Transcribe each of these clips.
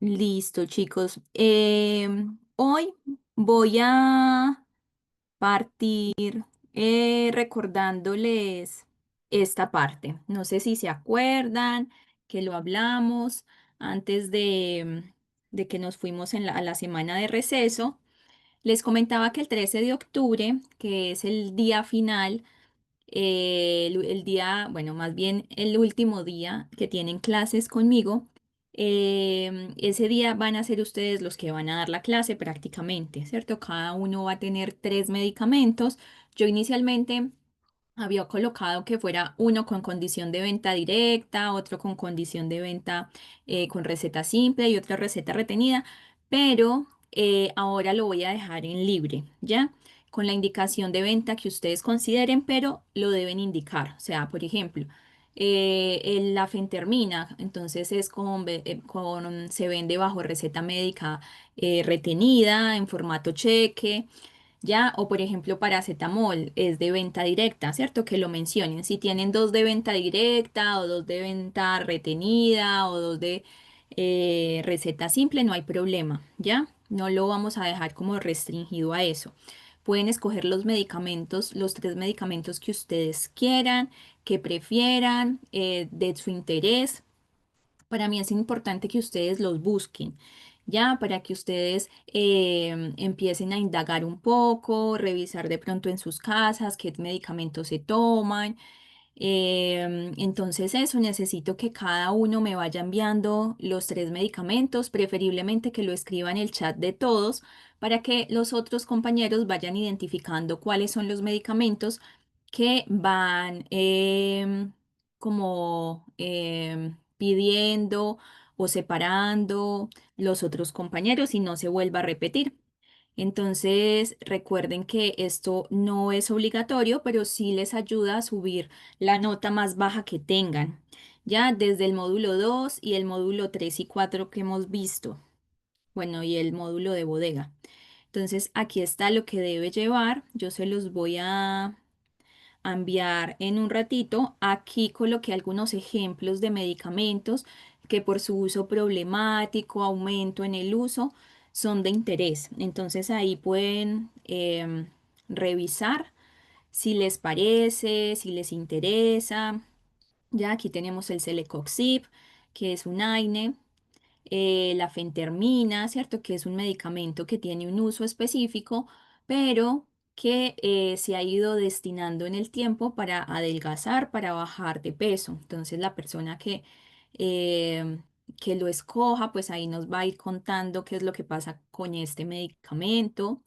Listo, chicos. Hoy voy a partir recordándoles esta parte. No sé si se acuerdan que lo hablamos antes de que nos fuimos a la semana de receso. Les comentaba que el 13 de octubre, que es el día final, el día, bueno, más bien el último día que tienen clases conmigo, ese día van a ser ustedes los que van a dar la clase prácticamente, ¿cierto? Cada uno va a tener tres medicamentos. Yo inicialmente había colocado que fuera uno con condición de venta directa, otro con condición de venta con receta simple y otra receta retenida, pero ahora lo voy a dejar en libre, ¿ya? Con la indicación de venta que ustedes consideren, pero lo deben indicar. O sea, por ejemplo, la fentermina, entonces es se vende bajo receta médica retenida en formato cheque. ¿Ya? O por ejemplo, paracetamol es de venta directa, ¿cierto? Que lo mencionen. Si tienen dos de venta directa o dos de venta retenida o dos de receta simple, no hay problema, ¿ya? No lo vamos a dejar como restringido a eso. Pueden escoger los medicamentos, los tres medicamentos que ustedes quieran, que prefieran, de su interés. Para mí es importante que ustedes los busquen, ya, para que ustedes empiecen a indagar un poco, revisar de pronto en sus casas qué medicamentos se toman. Entonces eso, necesito que cada uno me vaya enviando los tres medicamentos, preferiblemente que lo escriba en el chat de todos para que los otros compañeros vayan identificando cuáles son los medicamentos que van pidiendo o separando los otros compañeros y no se vuelva a repetir. Entonces, recuerden que esto no es obligatorio, pero sí les ayuda a subir la nota más baja que tengan, ya desde el módulo 2 y el módulo 3 y 4 que hemos visto, bueno, y el módulo de bodega. Entonces, aquí está lo que debe llevar. Yo se los voy a enviar en un ratito. Aquí coloqué algunos ejemplos de medicamentos que por su uso problemático, aumento en el uso, son de interés. Entonces ahí pueden revisar si les parece, si les interesa. Ya aquí tenemos el Celecoxib, que es un AINE, la fentermina, ¿cierto? Que es un medicamento que tiene un uso específico, pero que se ha ido destinando en el tiempo para adelgazar, para bajar de peso. Entonces la persona eh, que lo escoja, pues ahí nos va a ir contando qué es lo que pasa con este medicamento.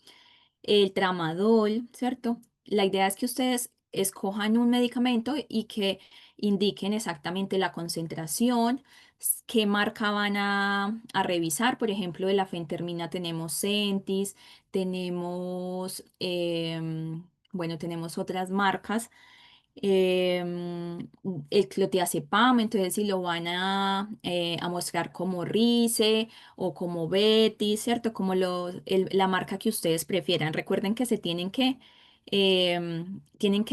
El tramadol, ¿cierto? La idea es que ustedes escojan un medicamento y que indiquen exactamente la concentración, qué marca van a revisar. Por ejemplo, de la fentermina tenemos Centis, tenemos, bueno, tenemos otras marcas. El clotiazepam, entonces si lo van a mostrar como Rice o como Betty, ¿cierto? Como la marca que ustedes prefieran. Recuerden que tienen que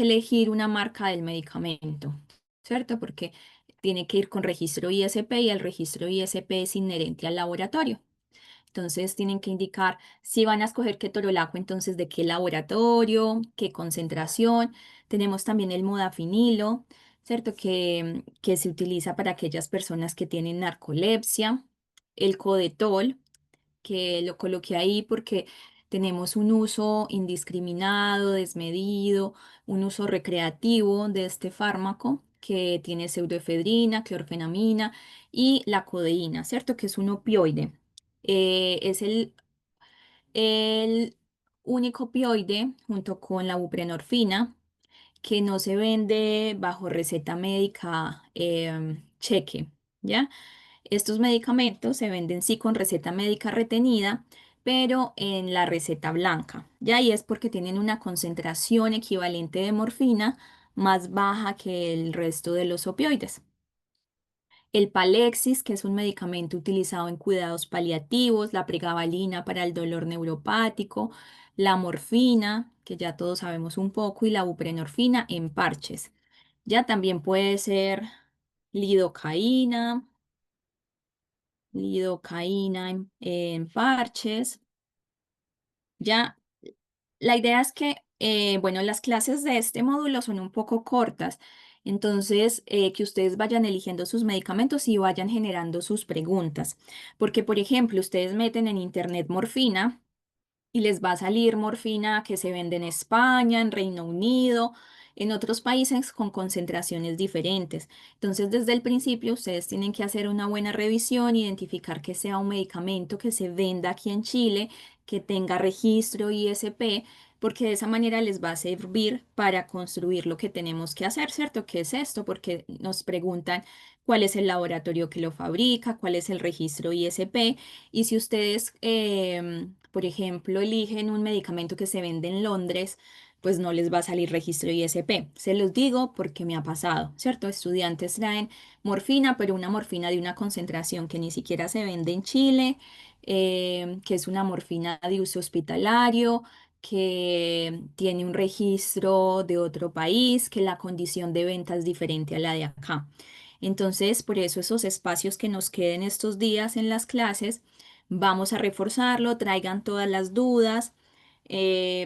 elegir una marca del medicamento, ¿cierto? Porque tiene que ir con registro ISP y el registro ISP es inherente al laboratorio. Entonces tienen que indicar si van a escoger ketorolaco, entonces de qué laboratorio, qué concentración. Tenemos también el modafinilo, ¿cierto? Que se utiliza para aquellas personas que tienen narcolepsia. El codetol, que lo coloqué ahí porque tenemos un uso indiscriminado, desmedido, un uso recreativo de este fármaco que tiene pseudoefedrina, clorfenamina y la codeína, ¿cierto? Que es un opioide. Es el único opioide junto con la buprenorfina que no se vende bajo receta médica cheque, ¿ya? Estos medicamentos se venden sí con receta médica retenida, pero en la receta blanca, ¿ya? Y es porque tienen una concentración equivalente de morfina más baja que el resto de los opioides. El Palexis, que es un medicamento utilizado en cuidados paliativos, la pregabalina para el dolor neuropático, la morfina, que ya todos sabemos un poco, y la buprenorfina en parches. Ya también puede ser lidocaína, lidocaína en parches. Ya, la idea es que, bueno, las clases de este módulo son un poco cortas, entonces que ustedes vayan eligiendo sus medicamentos y vayan generando sus preguntas, porque, por ejemplo, ustedes meten en internet morfina y les va a salir morfina que se vende en España, en Reino Unido, en otros países con concentraciones diferentes. Entonces, desde el principio, ustedes tienen que hacer una buena revisión, identificar que sea un medicamento que se venda aquí en Chile, que tenga registro ISP, porque de esa manera les va a servir para construir lo que tenemos que hacer, ¿cierto? ¿Qué es esto? Porque nos preguntan cuál es el laboratorio que lo fabrica, cuál es el registro ISP. Y si ustedes, por ejemplo, eligen un medicamento que se vende en Londres, pues no les va a salir registro ISP. Se los digo porque me ha pasado, ¿cierto? Estudiantes traen morfina, pero una morfina de una concentración que ni siquiera se vende en Chile, que es una morfina de uso hospitalario, que tiene un registro de otro país, que la condición de venta es diferente a la de acá. Entonces, por eso esos espacios que nos queden estos días en las clases, vamos a reforzarlo, traigan todas las dudas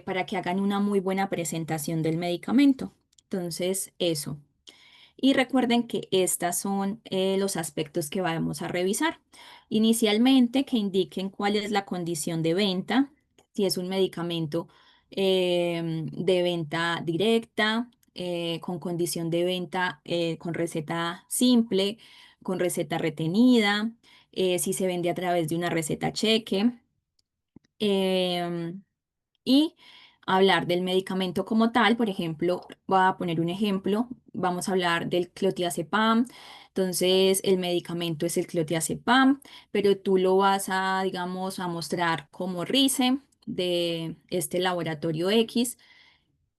para que hagan una muy buena presentación del medicamento. Entonces, eso. Y recuerden que estos son los aspectos que vamos a revisar. Inicialmente, que indiquen cuál es la condición de venta, si es un medicamento de venta directa, con condición de venta con receta simple, con receta retenida, si se vende a través de una receta cheque. em, y hablar del medicamento como tal. Por ejemplo, voy a poner un ejemplo, vamos a hablar del clotiazepam. Entonces, el medicamento es el clotiazepam, pero tú lo vas a, digamos, a mostrar como RICE de este laboratorio X.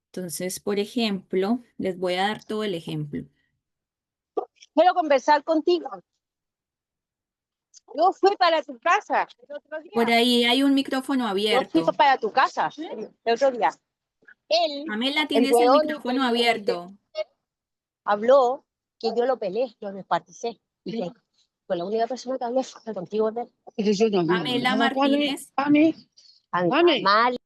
Entonces, por ejemplo, les voy a dar todo el ejemplo. Quiero conversar contigo. Yo fui para tu casa el otro Por día. ahí hay un micrófono Yo fui abierto. para tu casa el otro día. Él, Pamela, el tienes el weón, micrófono abierto. habló que yo lo peleé, lo desparticé. Y que con la única persona que hablé fue contigo de él. Pero yo no digo Pamela nada, Martínez, Anda mal.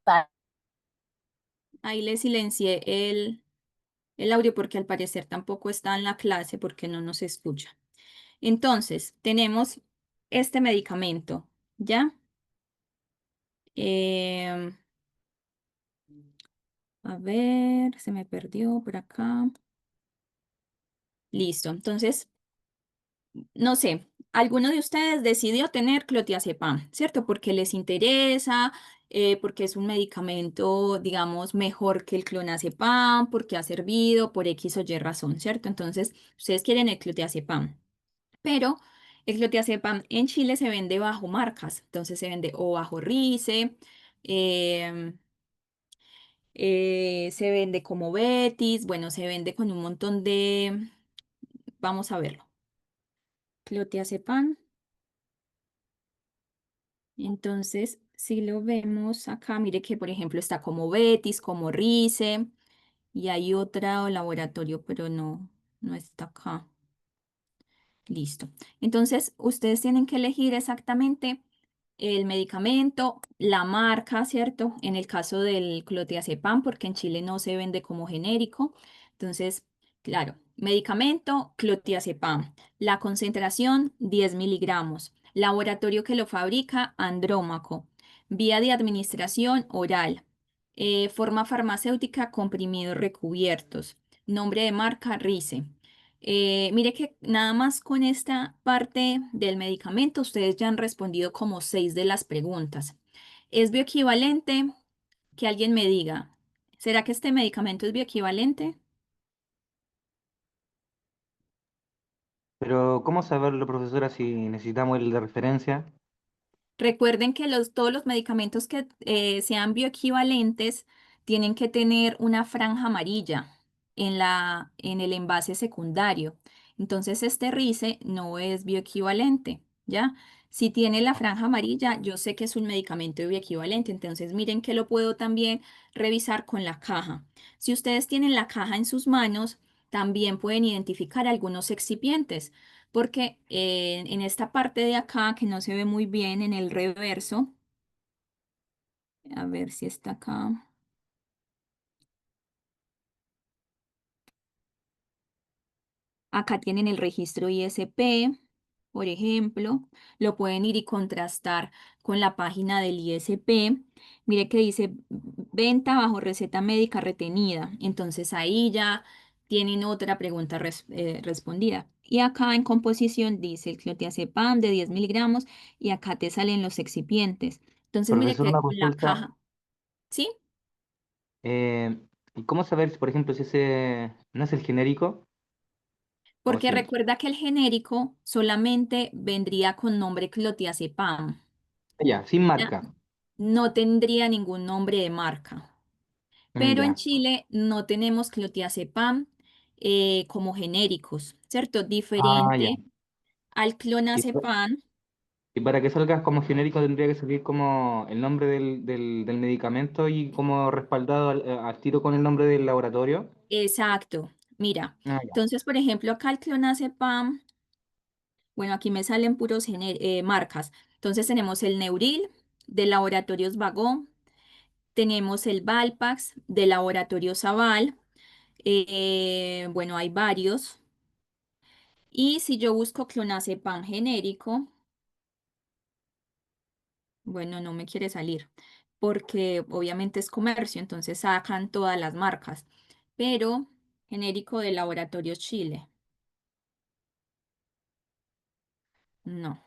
ahí le silencié el audio porque al parecer tampoco está en la clase porque no nos escucha. Entonces, tenemos este medicamento, ¿ya? Em, a ver, se me perdió por acá. Listo. Entonces, no sé, alguno de ustedes decidió tener clonazepam, ¿cierto? Porque les interesa, porque es un medicamento, digamos, mejor que el clonazepam, porque ha servido por X o Y razón, ¿cierto? Entonces, ustedes quieren el clonazepam. Pero el clonazepam en Chile se vende bajo marcas, entonces se vende o bajo RICE, em, se vende como Betis, bueno, se vende con un montón de, vamos a verlo, clonazepam. Entonces, si lo vemos acá, mire que por ejemplo está como Betis, como RICE, y hay otro laboratorio, pero no está acá. Listo. Entonces, ustedes tienen que elegir exactamente el medicamento, la marca, ¿cierto? En el caso del clonazepam, porque en Chile no se vende como genérico. Entonces, claro, medicamento, clonazepam. La concentración, 10 miligramos. Laboratorio que lo fabrica, Andrómaco. Vía de administración, oral. Forma farmacéutica, comprimidos recubiertos. Nombre de marca, RICE. Mire que nada más con esta parte del medicamento ustedes ya han respondido como 6 de las preguntas. ¿Es bioequivalente? Que alguien me diga, ¿será que este medicamento es bioequivalente? Pero, ¿cómo saberlo, profesora, si necesitamos el de referencia? Recuerden que todos los medicamentos que sean bioequivalentes tienen que tener una franja amarilla en el envase secundario. Entonces, este RICE no es bioequivalente, ¿ya? Si tiene la franja amarilla, yo sé que es un medicamento bioequivalente. Entonces, miren que lo puedo también revisar con la caja. Si ustedes tienen la caja en sus manos, también pueden identificar algunos excipientes, porque en esta parte de acá, que no se ve muy bien en el reverso, a ver si está acá. Acá tienen el registro ISP, por ejemplo, lo pueden ir y contrastar con la página del ISP. Mire que dice venta bajo receta médica retenida. Entonces ahí ya tienen otra pregunta respondida. Y acá en composición dice el clotiazepam de 10 miligramos y acá te salen los excipientes. Entonces mire Profesor, que una con la consulta. caja, ¿sí? eh, ¿Y cómo saber, si, por ejemplo, si ese no es el genérico o Porque sí? recuerda que el genérico solamente vendría con nombre clotiazepam. Ya, sin Ya, marca. no tendría ningún nombre de marca. Pero en Ya. Chile no tenemos clotiazepam como genéricos, ¿cierto? Ah, ya. Diferente al Y, pa- clonazepam. y para que salga como genérico tendría que salir como el nombre del medicamento y como respaldado al tiro con el nombre del laboratorio. Exacto. Mira, Ah, ya. entonces, por ejemplo, acá el clonazepam, bueno, aquí me salen puros marcas. Entonces tenemos el Neuril de Laboratorios Vagón, tenemos el Valpax de Laboratorios Aval. Bueno, hay varios. Y si yo busco clonazepam genérico, bueno, no me quiere salir, porque obviamente es comercio, entonces sacan todas las marcas. Pero genérico de Laboratorios Chile, no.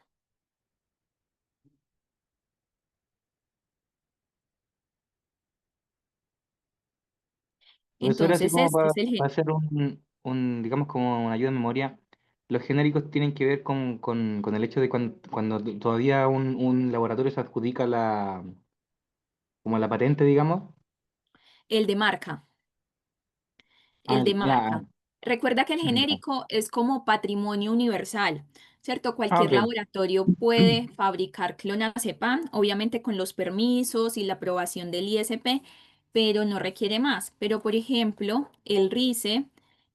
Profesora, así Entonces como este para es el hacer digamos, como una ayuda de memoria, los genéricos tienen que ver con el hecho de cuando todavía un laboratorio se adjudica como la patente, digamos. el de marca. Ah, El de ya, marca. Recuerda que el ya. genérico es como patrimonio universal, ¿cierto? Ah, Cualquier ok. laboratorio puede fabricar clonazepam, obviamente con los permisos y la aprobación del ISP, pero no requiere más. Pero, por ejemplo, el RICE,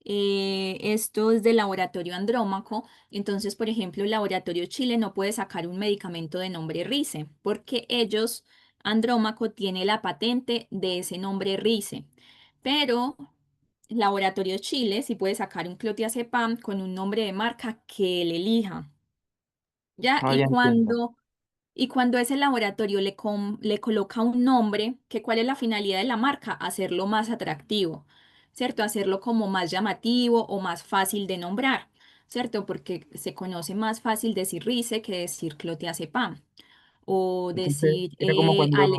esto es del laboratorio Andrómaco, entonces, por ejemplo, el laboratorio Chile no puede sacar un medicamento de nombre RICE, porque ellos, Andrómaco, tiene la patente de ese nombre RICE. Pero Laboratorio Chile sí puede sacar un clotiazepam con un nombre de marca que él elija, ¿ya? Ah, ya entiendo. Y cuando ese laboratorio le coloca un nombre, que ¿cuál es la finalidad de la marca? Hacerlo más atractivo, ¿cierto? Hacerlo como más llamativo o más fácil de nombrar, ¿cierto? Porque se conoce más fácil decir Rice que decir clotiazepam o Entonces, decir era como Ale.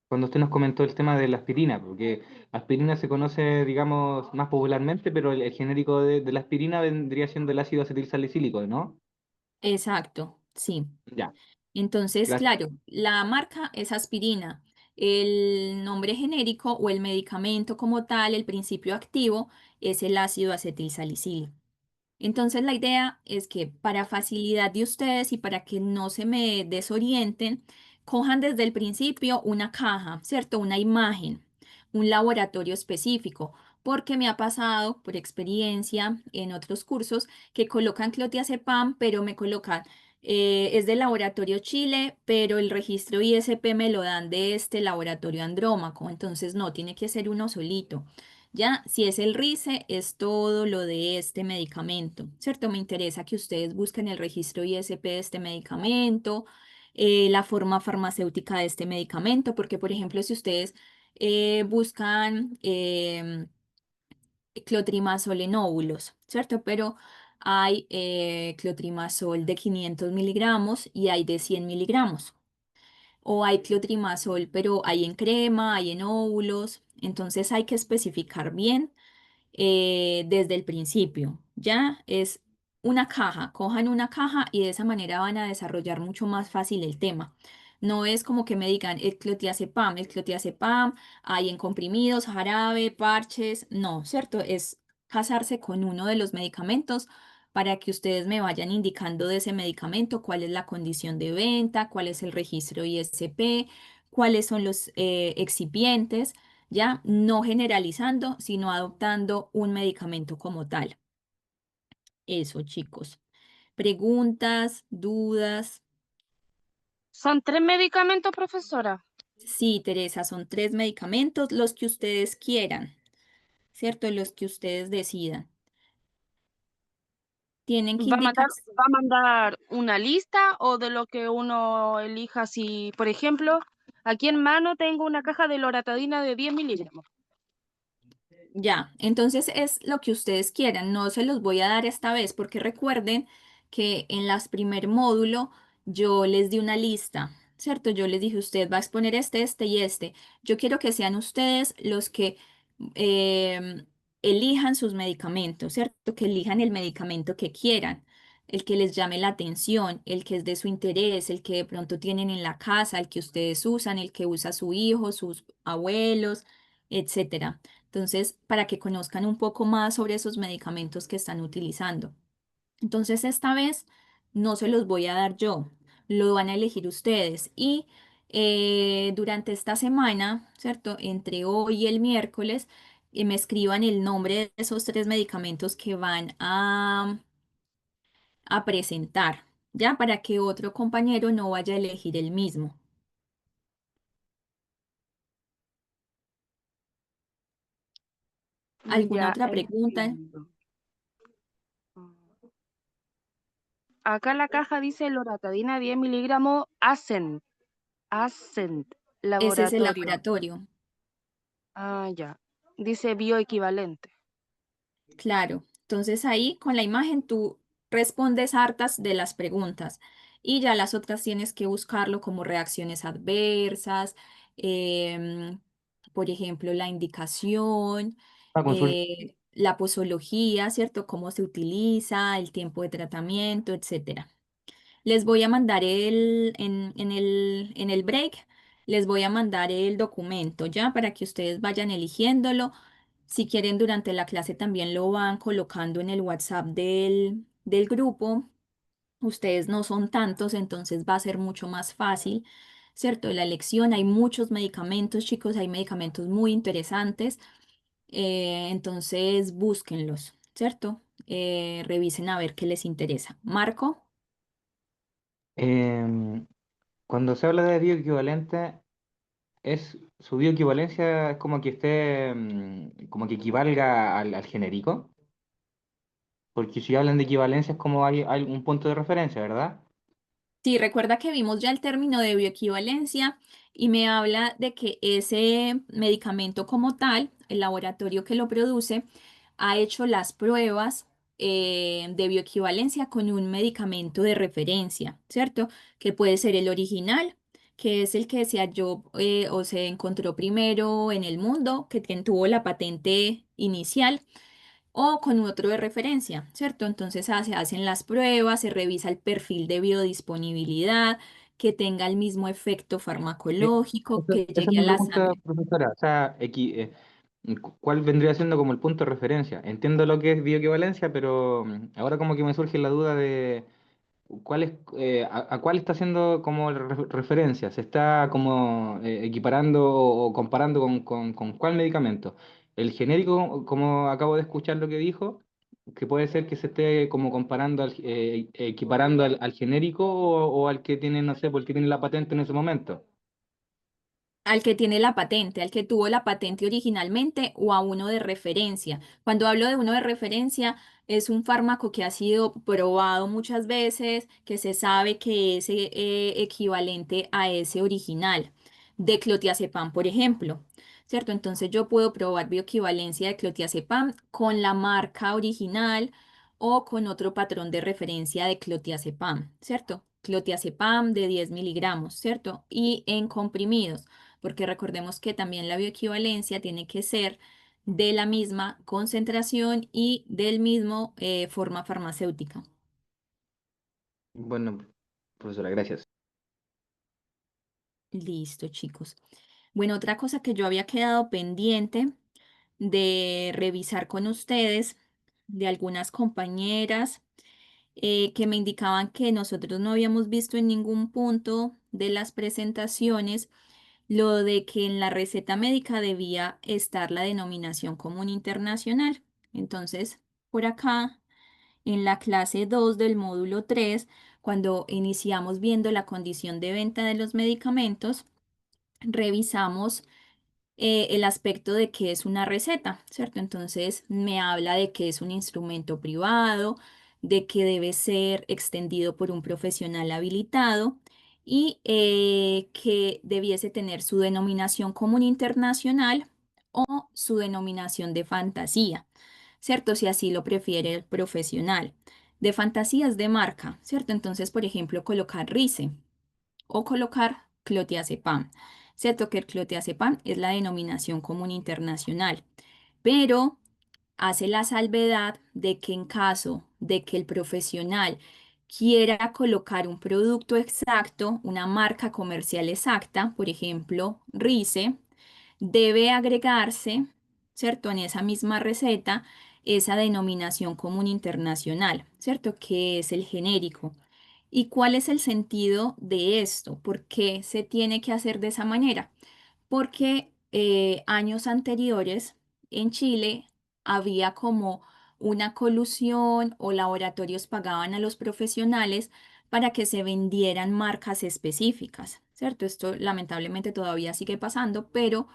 cuando usted nos comentó el tema de la aspirina, porque aspirina se conoce, digamos, más popularmente, pero el genérico de la aspirina vendría siendo el ácido acetilsalicílico, ¿no? Exacto, sí. Ya, Entonces, gracias. claro, la marca es aspirina. El nombre genérico o el medicamento como tal, el principio activo, es el ácido acetilsalicílico. Entonces, la idea es que para facilidad de ustedes y para que no se me desorienten, cojan desde el principio una caja, ¿cierto? Una imagen, un laboratorio específico, porque me ha pasado por experiencia en otros cursos que colocan clotiazepam, pero me colocan, es del laboratorio Chile, pero el registro ISP me lo dan de este laboratorio Andrómaco, entonces no, tiene que ser uno solito. Ya, si es el RICE, es todo lo de este medicamento, ¿cierto? Me interesa que ustedes busquen el registro ISP de este medicamento, la forma farmacéutica de este medicamento, porque, por ejemplo, si ustedes buscan clotrimazol en óvulos, ¿cierto? Pero hay clotrimazol de 500 miligramos y hay de 100 miligramos. O hay clotrimazol, pero hay en crema, hay en óvulos. Entonces hay que especificar bien desde el principio. Ya es una caja, cojan una caja y de esa manera van a desarrollar mucho más fácil el tema. No es como que me digan el clotiazepam, hay en comprimidos, jarabe, parches, no, ¿cierto? Es casarse con uno de los medicamentos para que ustedes me vayan indicando de ese medicamento cuál es la condición de venta, cuál es el registro ISP, cuáles son los excipientes. ya no generalizando, sino adoptando un medicamento como tal. Eso, chicos. Preguntas, dudas. Son 3 medicamentos, profesora. Sí, Teresa, son 3 medicamentos, los que ustedes quieran, ¿cierto? Los que ustedes decidan. Tienen que indicar, Va a mandar una lista o de lo que uno elija? Si, por ejemplo, aquí en mano tengo una caja de loratadina de 10 miligramos. ya, entonces es lo que ustedes quieran, no se los voy a dar esta vez porque recuerden que en las primer módulo yo les di una lista, ¿cierto? Yo les dije, usted va a exponer este y este. Yo quiero que sean ustedes los que em, elijan sus medicamentos, ¿cierto? Que elijan el medicamento que quieran, el que les llame la atención, el que es de su interés, el que de pronto tienen en la casa, el que ustedes usan, el que usa su hijo, sus abuelos, etcétera. Entonces, para que conozcan un poco más sobre esos medicamentos que están utilizando. Entonces, esta vez no se los voy a dar yo, lo van a elegir ustedes. Y durante esta semana, ¿cierto? Entre hoy y el miércoles, me escriban el nombre de esos 3 medicamentos que van a presentar, ¿ya? Para que otro compañero no vaya a elegir el mismo. ¿Alguna Ya otra pregunta? entiendo. Acá la caja dice loratadina 10 miligramos Ascent Ese es el Laboratorio. laboratorio. Ah, ya. Dice bioequivalente. Claro, entonces ahí con la imagen tú respondes hartas de las preguntas y ya las otras tienes que buscarlo como reacciones adversas, em, por ejemplo, la indicación, Una consulta. la posología, ¿cierto? Cómo se utiliza, el tiempo de tratamiento, etcétera. Les voy a mandar en el break, les voy a mandar el documento ya para que ustedes vayan eligiéndolo. Si quieren, durante la clase también lo van colocando en el WhatsApp del grupo. Ustedes no son tantos, entonces va a ser mucho más fácil, ¿cierto? La elección, hay muchos medicamentos, chicos, hay medicamentos muy interesantes, entonces búsquenlos, ¿cierto? Revisen a ver qué les interesa. Marco. Em, Cuando se habla de bioequivalente, su bioequivalencia es como que esté, como que equivalga al genérico, porque si hablan de equivalencia es como hay un punto de referencia, ¿verdad? Sí, recuerda que vimos ya el término de bioequivalencia y me habla de que ese medicamento como tal, el laboratorio que lo produce, ha hecho las pruebas de bioequivalencia con un medicamento de referencia, ¿cierto? Que puede ser el original, que es el que se halló o se encontró primero en el mundo, que tuvo la patente inicial o con otro de referencia, ¿cierto? Entonces se hacen las pruebas, se revisa el perfil de biodisponibilidad, que tenga el mismo efecto Sí, farmacológico, que esa es llegue a mi la pregunta, sangre. profesora. O sea, ¿cuál vendría siendo como el punto de referencia? Entiendo lo que es bioequivalencia, pero ahora como que me surge la duda de ¿cuál es, a cuál está haciendo como referencia? ¿Se está como equiparando o comparando con cuál medicamento? ¿El genérico, como acabo de escuchar lo que dijo, que puede ser que se esté como comparando, equiparando al genérico o al que tiene, no sé, porque tiene la patente en ese momento? Al que tiene la patente, al que tuvo la patente originalmente o a uno de referencia. Cuando hablo de uno de referencia, es un fármaco que ha sido probado muchas veces, que se sabe que es equivalente a ese original, de clotiazepam, por ejemplo. ¿Cierto? Entonces yo puedo probar bioequivalencia de clotiazepam con la marca original o con otro patrón de referencia de clotiazepam, ¿cierto? Clotiazepam de 10 miligramos, ¿cierto? Y en comprimidos porque recordemos que también la bioequivalencia tiene que ser de la misma concentración y del mismo forma farmacéutica. Bueno, profesora, gracias. Listo, chicos. Bueno, otra cosa que yo había quedado pendiente de revisar con ustedes, de algunas compañeras que me indicaban que nosotros no habíamos visto en ningún punto de las presentaciones lo de que en la receta médica debía estar la denominación común internacional. Entonces, por acá, en la clase 2 del módulo 3, cuando iniciamos viendo la condición de venta de los medicamentos, revisamos el aspecto de qué es una receta, ¿cierto? Entonces me habla de que es un instrumento privado, de que debe ser extendido por un profesional habilitado y que debiese tener su denominación común internacional o su denominación de fantasía, ¿cierto? Si así lo prefiere el profesional. De fantasías de marca, ¿cierto? Entonces, por ejemplo, colocar RICE o colocar clotiazepam. Cierto que el clotiazepam es la denominación común internacional, pero hace la salvedad de que en caso de que el profesional quiera colocar un producto exacto, una marca comercial exacta, por ejemplo, RICE, debe agregarse, ¿cierto? En esa misma receta, esa denominación común internacional, ¿cierto? Que es el genérico. ¿Y cuál es el sentido de esto? ¿Por qué se tiene que hacer de esa manera? Porque años anteriores en Chile había como una colusión o laboratorios pagaban a los profesionales para que se vendieran marcas específicas, ¿cierto? Esto lamentablemente todavía sigue pasando, pero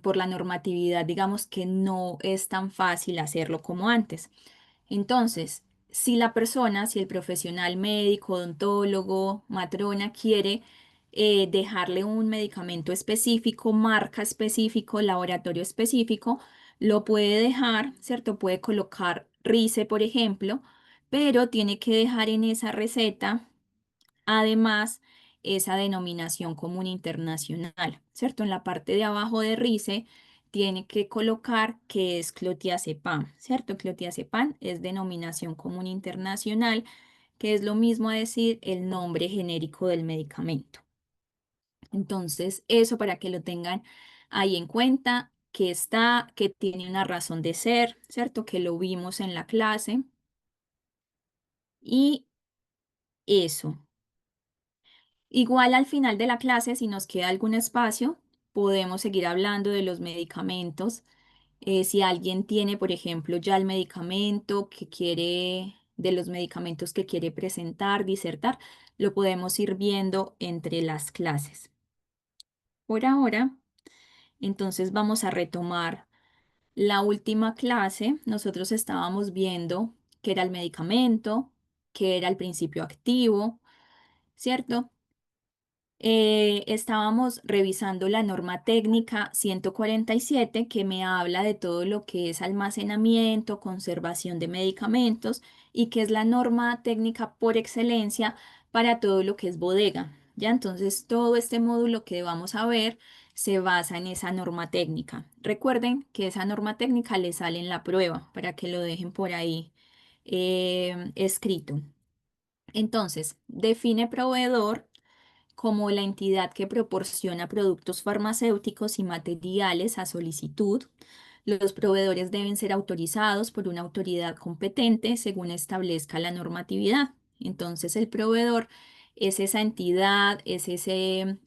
por la normatividad digamos que no es tan fácil hacerlo como antes. Entonces, si la persona, si el profesional médico, odontólogo, matrona quiere dejarle un medicamento específico, marca específico, laboratorio específico, lo puede dejar, ¿cierto? Puede colocar RICE, por ejemplo, pero tiene que dejar en esa receta además esa denominación común internacional, ¿cierto? En la parte de abajo de RICE tiene que colocar que es clotiazepam, ¿cierto? Clotiazepam es denominación común internacional, que es lo mismo a decir el nombre genérico del medicamento. Entonces, eso para que lo tengan ahí en cuenta, que está, que tiene una razón de ser, ¿cierto? Que lo vimos en la clase. Y eso. Igual al final de la clase, si nos queda algún espacio, podemos seguir hablando de los medicamentos. Si alguien tiene, por ejemplo, ya el medicamento que quiere, de los medicamentos que quiere presentar, disertar, lo podemos ir viendo entre las clases. Por ahora, entonces vamos a retomar la última clase. Nosotros estábamos viendo qué era el medicamento, qué era el principio activo, ¿cierto? Estábamos revisando la norma técnica 147 que me habla de todo lo que es almacenamiento, conservación de medicamentos y que es la norma técnica por excelencia para todo lo que es bodega. Ya entonces todo este módulo que vamos a ver se basa en esa norma técnica. Recuerden que esa norma técnica le sale en la prueba para que lo dejen por ahí escrito. Entonces, define proveedor como la entidad que proporciona productos farmacéuticos y materiales a solicitud. Los proveedores deben ser autorizados por una autoridad competente según establezca la normatividad. Entonces, el proveedor es esa entidad, es ese,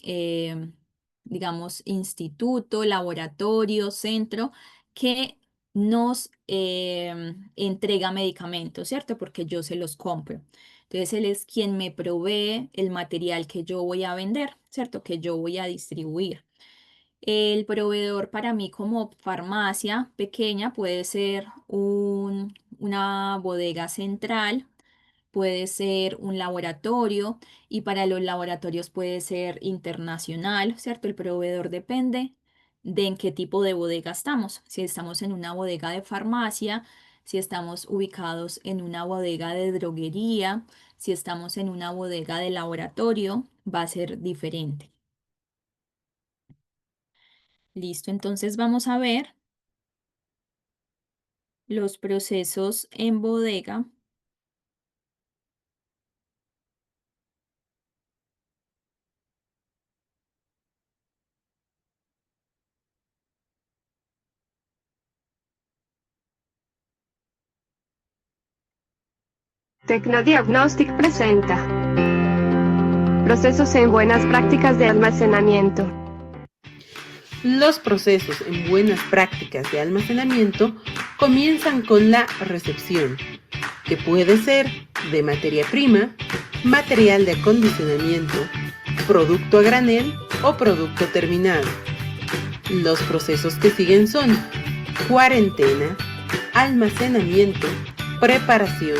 digamos, instituto, laboratorio, centro que nos entrega medicamentos, ¿cierto? Porque yo se los compro. Entonces, él es quien me provee el material que yo voy a vender, ¿cierto? Que yo voy a distribuir. El proveedor para mí como farmacia pequeña puede ser una bodega central, puede ser un laboratorio y para los laboratorios puede ser internacional, ¿cierto? El proveedor depende de en qué tipo de bodega estamos. Si estamos en una bodega de farmacia, si estamos ubicados en una bodega de droguería, si estamos en una bodega de laboratorio, va a ser diferente. Listo, entonces vamos a ver los procesos en bodega. Tecnodiagnostic presenta Procesos en buenas prácticas de almacenamiento. Los procesos en buenas prácticas de almacenamiento comienzan con la recepción, que puede ser de materia prima, material de acondicionamiento, producto a granel o producto terminado. Los procesos que siguen son cuarentena, almacenamiento, preparación,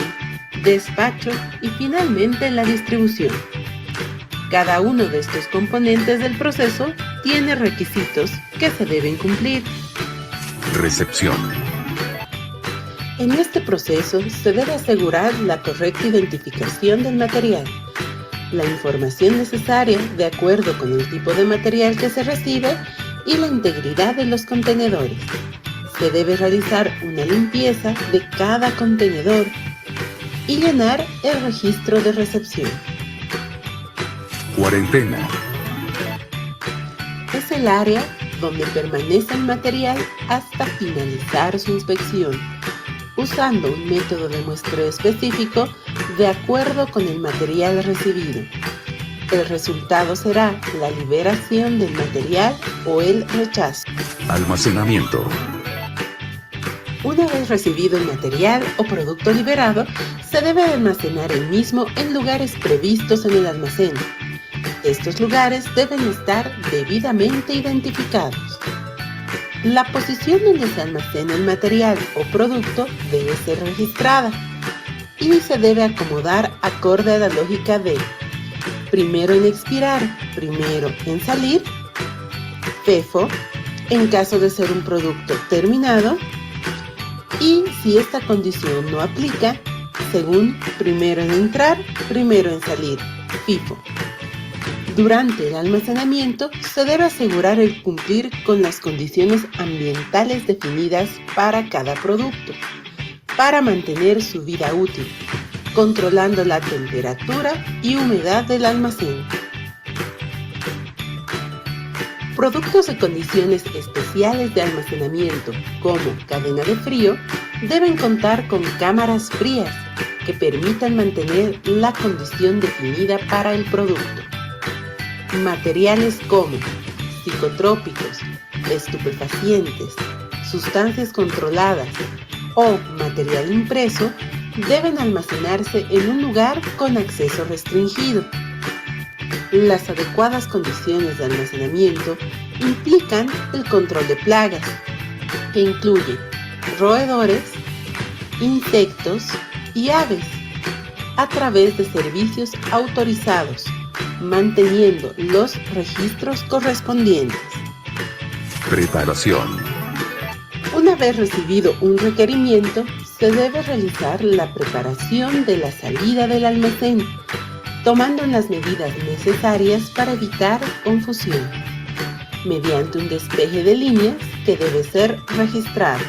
despacho y finalmente la distribución. Cada uno de estos componentes del proceso tiene requisitos que se deben cumplir. Recepción. En este proceso se debe asegurar la correcta identificación del material, la información necesaria de acuerdo con el tipo de material que se recibe y la integridad de los contenedores. Se debe realizar una limpieza de cada contenedor y llenar el registro de recepción. Cuarentena. Es el área donde permanece el material hasta finalizar su inspección, usando un método de muestreo específico de acuerdo con el material recibido. El resultado será la liberación del material o el rechazo. Almacenamiento. Una vez recibido el material o producto liberado, se debe almacenar el mismo en lugares previstos en el almacén. Estos lugares deben estar debidamente identificados. La posición donde se almacena el material o producto debe ser registrada y se debe acomodar acorde a la lógica de primero en expirar, primero en salir, FEFO, en caso de ser un producto terminado, y si esta condición no aplica, según primero en entrar, primero en salir, FIFO. Durante el almacenamiento se debe asegurar el cumplir con las condiciones ambientales definidas para cada producto, para mantener su vida útil, controlando la temperatura y humedad del almacén. Productos en condiciones especiales de almacenamiento, como cadena de frío, deben contar con cámaras frías que permitan mantener la condición definida para el producto. Materiales como psicotrópicos, estupefacientes, sustancias controladas o material impreso deben almacenarse en un lugar con acceso restringido. Las adecuadas condiciones de almacenamiento implican el control de plagas, que incluye roedores, insectos y aves, a través de servicios autorizados, manteniendo los registros correspondientes. Preparación. Una vez recibido un requerimiento, se debe realizar la preparación de la salida del almacén, tomando las medidas necesarias para evitar confusión, mediante un despeje de líneas que debe ser registrado.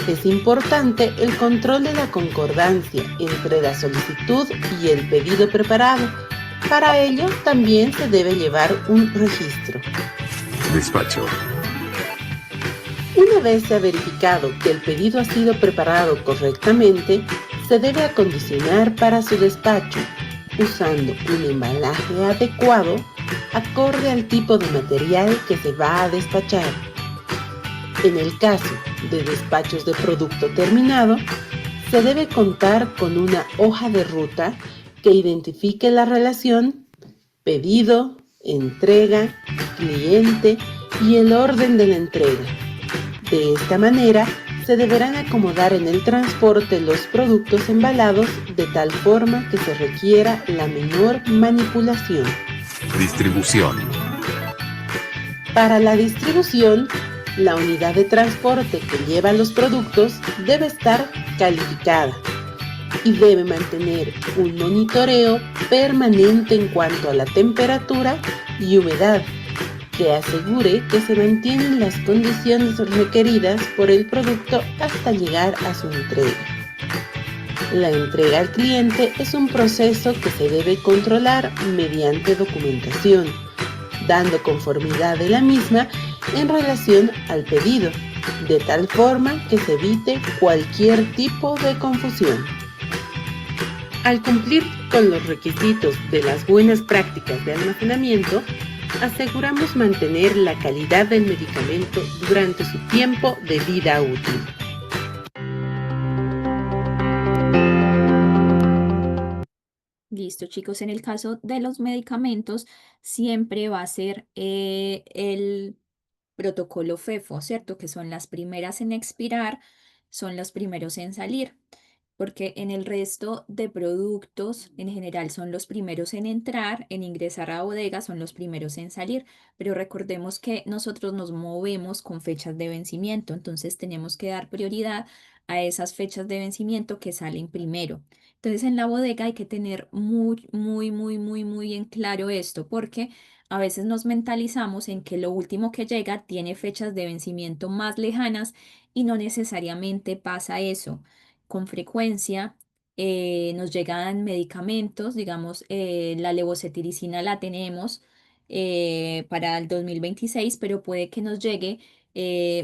Es importante el control de la concordancia entre la solicitud y el pedido preparado. Para ello, también se debe llevar un registro. Despacho. Una vez se ha verificado que el pedido ha sido preparado correctamente, se debe acondicionar para su despacho, usando un embalaje adecuado acorde al tipo de material que se va a despachar. En el caso de despachos de producto terminado, se debe contar con una hoja de ruta que identifique la relación pedido, entrega, cliente y el orden de la entrega. De esta manera, se deberán acomodar en el transporte los productos embalados de tal forma que se requiera la menor manipulación. Distribución. Para la distribución, la unidad de transporte que lleva los productos debe estar calificada y debe mantener un monitoreo permanente en cuanto a la temperatura y humedad, que asegure que se mantienen las condiciones requeridas por el producto hasta llegar a su entrega. La entrega al cliente es un proceso que se debe controlar mediante documentación, dando conformidad de la misma en relación al pedido, de tal forma que se evite cualquier tipo de confusión. Al cumplir con los requisitos de las buenas prácticas de almacenamiento, aseguramos mantener la calidad del medicamento durante su tiempo de vida útil. Listo, chicos. En el caso de los medicamentos, siempre va a ser el protocolo FEFO, ¿cierto? Que son las primeras en expirar, son los primeros en salir, porque en el resto de productos, en general, son los primeros en entrar, en ingresar a bodega, son los primeros en salir, pero recordemos que nosotros nos movemos con fechas de vencimiento, entonces tenemos que dar prioridad a esas fechas de vencimiento que salen primero. Entonces, en la bodega hay que tener muy en claro esto, porque a veces nos mentalizamos en que lo último que llega tiene fechas de vencimiento más lejanas y no necesariamente pasa eso. Con frecuencia nos llegan medicamentos, digamos, la levocetiricina la tenemos para el 2026, pero puede que nos llegue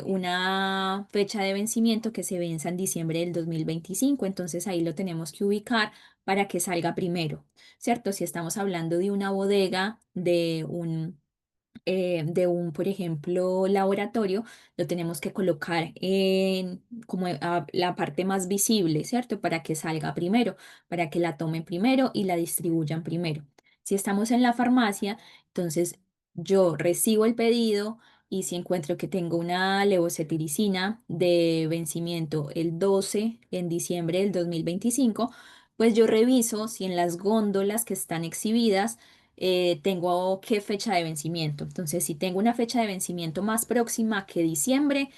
una fecha de vencimiento que se venza en diciembre del 2025. Entonces ahí lo tenemos que ubicar para que salga primero, ¿cierto? Si estamos hablando de una bodega, por ejemplo, laboratorio, lo tenemos que colocar en como la parte más visible, ¿cierto? Para que salga primero, para que la tomen primero y la distribuyan primero. Si estamos en la farmacia, entonces yo recibo el pedido y si encuentro que tengo una levocetiricina de vencimiento el 12 en diciembre del 2025, pues yo reviso si en las góndolas que están exhibidas tengo qué fecha de vencimiento. Entonces, si tengo una fecha de vencimiento más próxima que diciembre,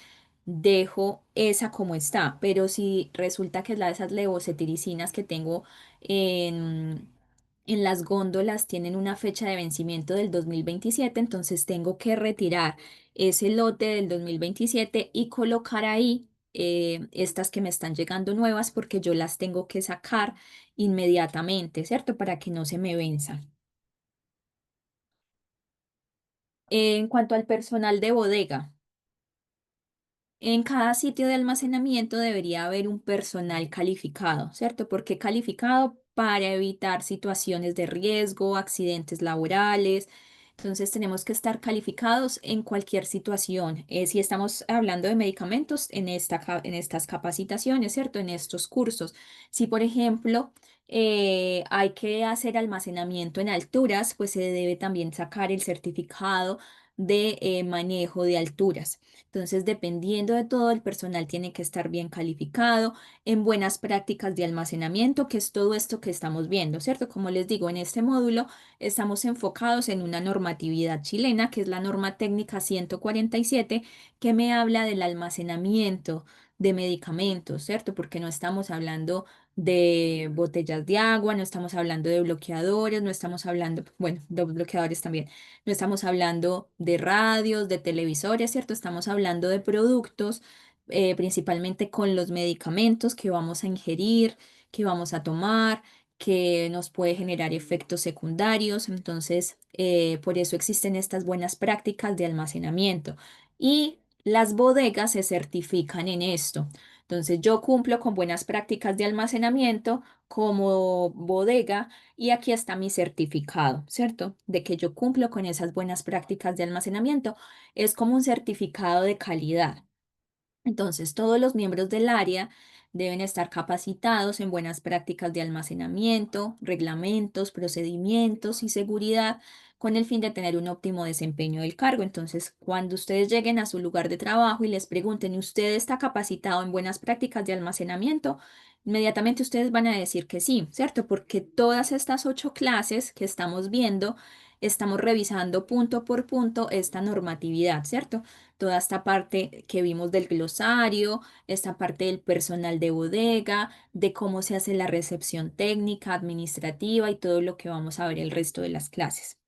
dejo esa como está. Pero si resulta que es la de esas levocetiricinas que tengo en, en las góndolas tienen una fecha de vencimiento del 2027, entonces tengo que retirar ese lote del 2027 y colocar ahí estas que me están llegando nuevas porque yo las tengo que sacar inmediatamente, ¿cierto? Para que no se me venzan. En cuanto al personal de bodega, en cada sitio de almacenamiento debería haber un personal calificado, ¿cierto? ¿Por qué calificado? Para evitar situaciones de riesgo, accidentes laborales. Entonces tenemos que estar calificados en cualquier situación. Si estamos hablando de medicamentos, en estas capacitaciones, ¿cierto? En estos cursos. Si, por ejemplo, hay que hacer almacenamiento en alturas, pues se debe también sacar el certificado de manejo de alturas. Entonces, dependiendo de todo, el personal tiene que estar bien calificado en buenas prácticas de almacenamiento, que es todo esto que estamos viendo, ¿cierto? Como les digo, en este módulo estamos enfocados en una normatividad chilena, que es la norma técnica 147, que me habla del almacenamiento de medicamentos, ¿cierto? Porque no estamos hablando de botellas de agua, no estamos hablando de bloqueadores, no estamos hablando, bueno, de bloqueadores también. No estamos hablando de radios, de televisores, ¿cierto? Estamos hablando de productos, principalmente con los medicamentos que vamos a ingerir, que vamos a tomar, que nos puede generar efectos secundarios. Entonces, por eso existen estas buenas prácticas de almacenamiento. Y las bodegas se certifican en esto. Entonces, yo cumplo con buenas prácticas de almacenamiento como bodega y aquí está mi certificado, ¿cierto? De que yo cumplo con esas buenas prácticas de almacenamiento. Es como un certificado de calidad. Entonces, todos los miembros del área deben estar capacitados en buenas prácticas de almacenamiento, reglamentos, procedimientos y seguridad con el fin de tener un óptimo desempeño del cargo. Entonces, cuando ustedes lleguen a su lugar de trabajo y les pregunten, ¿usted está capacitado en buenas prácticas de almacenamiento? Inmediatamente ustedes van a decir que sí, ¿cierto? Porque todas estas 8 clases que estamos viendo, estamos revisando punto por punto esta normatividad, ¿cierto? Toda esta parte que vimos del glosario, esta parte del personal de bodega, de cómo se hace la recepción técnica, administrativa y todo lo que vamos a ver el resto de las clases.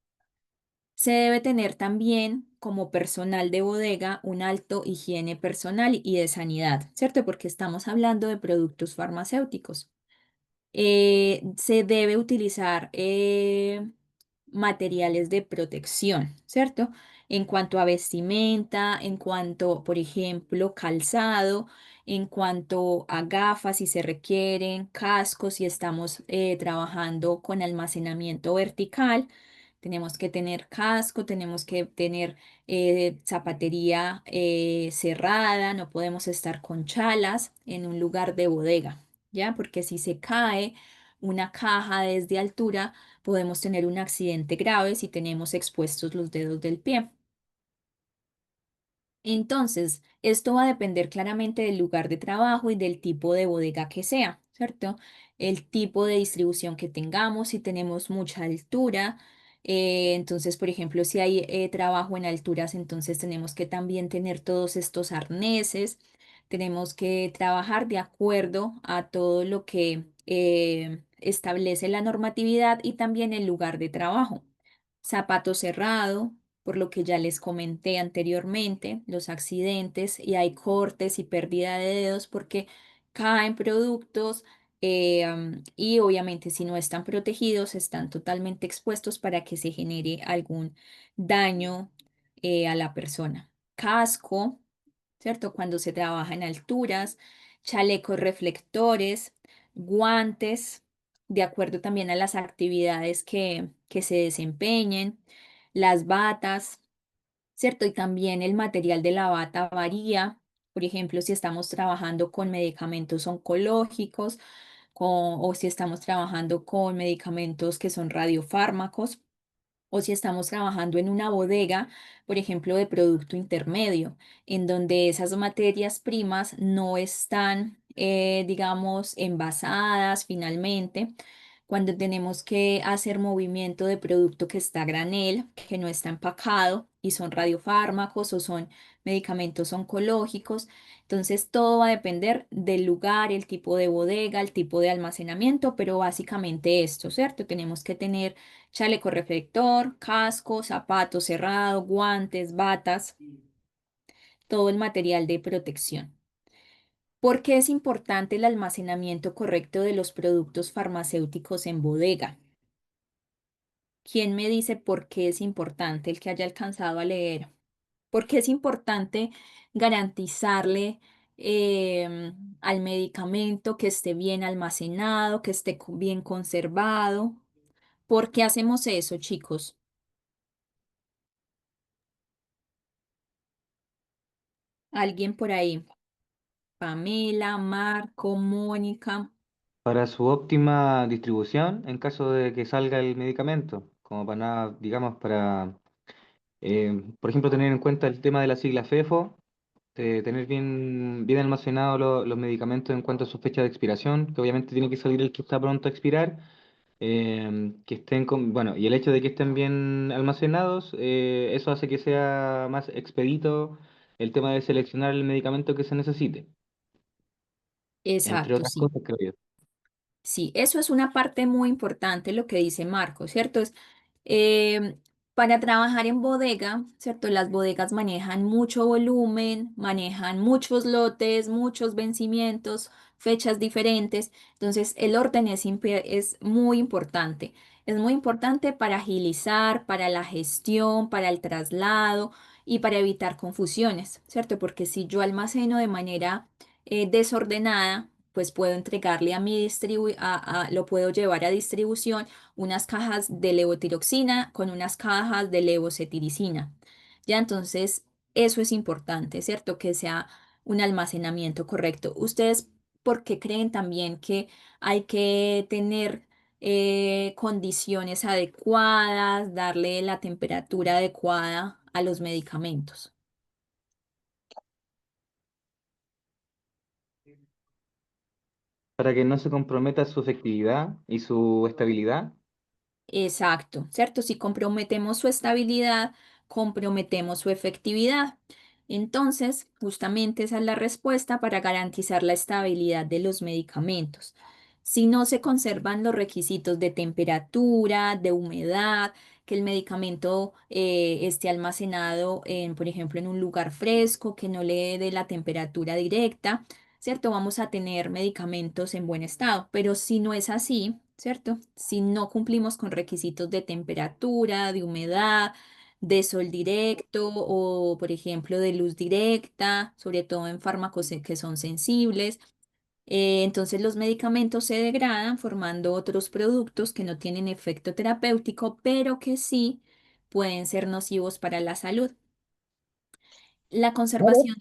Se debe tener también como personal de bodega un alto higiene personal y de sanidad, ¿cierto? Porque estamos hablando de productos farmacéuticos. Se debe utilizar materiales de protección, ¿cierto? En cuanto a vestimenta, en cuanto, por ejemplo, calzado, en cuanto a gafas, si se requieren, cascos, si estamos trabajando con almacenamiento vertical. Tenemos que tener casco, tenemos que tener zapatería cerrada, no podemos estar con chalas en un lugar de bodega, ¿ya? Porque si se cae una caja desde altura, podemos tener un accidente grave si tenemos expuestos los dedos del pie. Entonces, esto va a depender claramente del lugar de trabajo y del tipo de bodega que sea, ¿cierto? El tipo de distribución que tengamos, si tenemos mucha altura. Entonces, por ejemplo, si hay trabajo en alturas, entonces tenemos que también tener todos estos arneses. Tenemos que trabajar de acuerdo a todo lo que establece la normatividad y también el lugar de trabajo. Zapato cerrado, por lo que ya les comenté anteriormente, los accidentes y hay cortes y pérdida de dedos porque caen productos y obviamente si no están protegidos están totalmente expuestos para que se genere algún daño a la persona. Casco, ¿cierto? Cuando se trabaja en alturas, chalecos reflectores, guantes, de acuerdo también a las actividades que se desempeñen, las batas, ¿cierto? Y también el material de la bata varía. Por ejemplo, si estamos trabajando con medicamentos oncológicos o si estamos trabajando con medicamentos que son radiofármacos o si estamos trabajando en una bodega, por ejemplo, de producto intermedio, en donde esas materias primas no están, digamos, envasadas finalmente, cuando tenemos que hacer movimiento de producto que está a granel, que no está empacado y son radiofármacos o son medicamentos oncológicos. Entonces, todo va a depender del lugar, el tipo de bodega, el tipo de almacenamiento, pero básicamente esto, ¿cierto? Tenemos que tener chaleco reflector, casco, zapato cerrado, guantes, batas, todo el material de protección. ¿Por qué es importante el almacenamiento correcto de los productos farmacéuticos en bodega? ¿Quién me dice por qué es importante el que haya alcanzado a leer? ¿Por qué es importante garantizarle al medicamento que esté bien almacenado, que esté bien conservado? ¿Por qué hacemos eso, chicos? ¿Alguien por ahí? Pamela, Marco, Mónica. Para su óptima distribución en caso de que salga el medicamento, como para nada, digamos, para, por ejemplo, tener en cuenta el tema de la sigla FEFO, de tener bien almacenados los medicamentos en cuanto a su fecha de expiración, que obviamente tiene que salir el que está pronto a expirar, que estén bueno, y el hecho de que estén bien almacenados, eso hace que sea más expedito el tema de seleccionar el medicamento que se necesite, entre Exacto, otras sí. cosas, creo yo. Sí, eso es una parte muy importante lo que dice Marco, ¿cierto? Eh, para trabajar en bodega, ¿cierto? Las bodegas manejan mucho volumen, manejan muchos lotes, muchos vencimientos, fechas diferentes. Entonces, el orden es muy importante. Es muy importante para agilizar, para la gestión, para el traslado y para evitar confusiones, ¿cierto? Porque si yo almaceno de manera desordenada, pues puedo entregarle a lo puedo llevar a distribución unas cajas de levotiroxina con unas cajas de levocetiricina. Ya entonces, eso es importante, ¿cierto? Que sea un almacenamiento correcto. ¿Ustedes por qué creen también que hay que tener condiciones adecuadas, darle la temperatura adecuada a los medicamentos? Para que no se comprometa su efectividad y su estabilidad. Exacto, ¿cierto? Si comprometemos su estabilidad, comprometemos su efectividad. Entonces, justamente esa es la respuesta para garantizar la estabilidad de los medicamentos. Si no se conservan los requisitos de temperatura, de humedad, que el medicamento esté almacenado por ejemplo, en un lugar fresco, que no le dé la temperatura directa, ¿cierto? Vamos a tener medicamentos en buen estado, pero si no es así, ¿cierto? Si no cumplimos con requisitos de temperatura, de humedad, de sol directo o, por ejemplo, de luz directa, sobre todo en fármacos que son sensibles. Entonces los medicamentos se degradan formando otros productos que no tienen efecto terapéutico, pero que sí pueden ser nocivos para la salud. La Bueno, conservación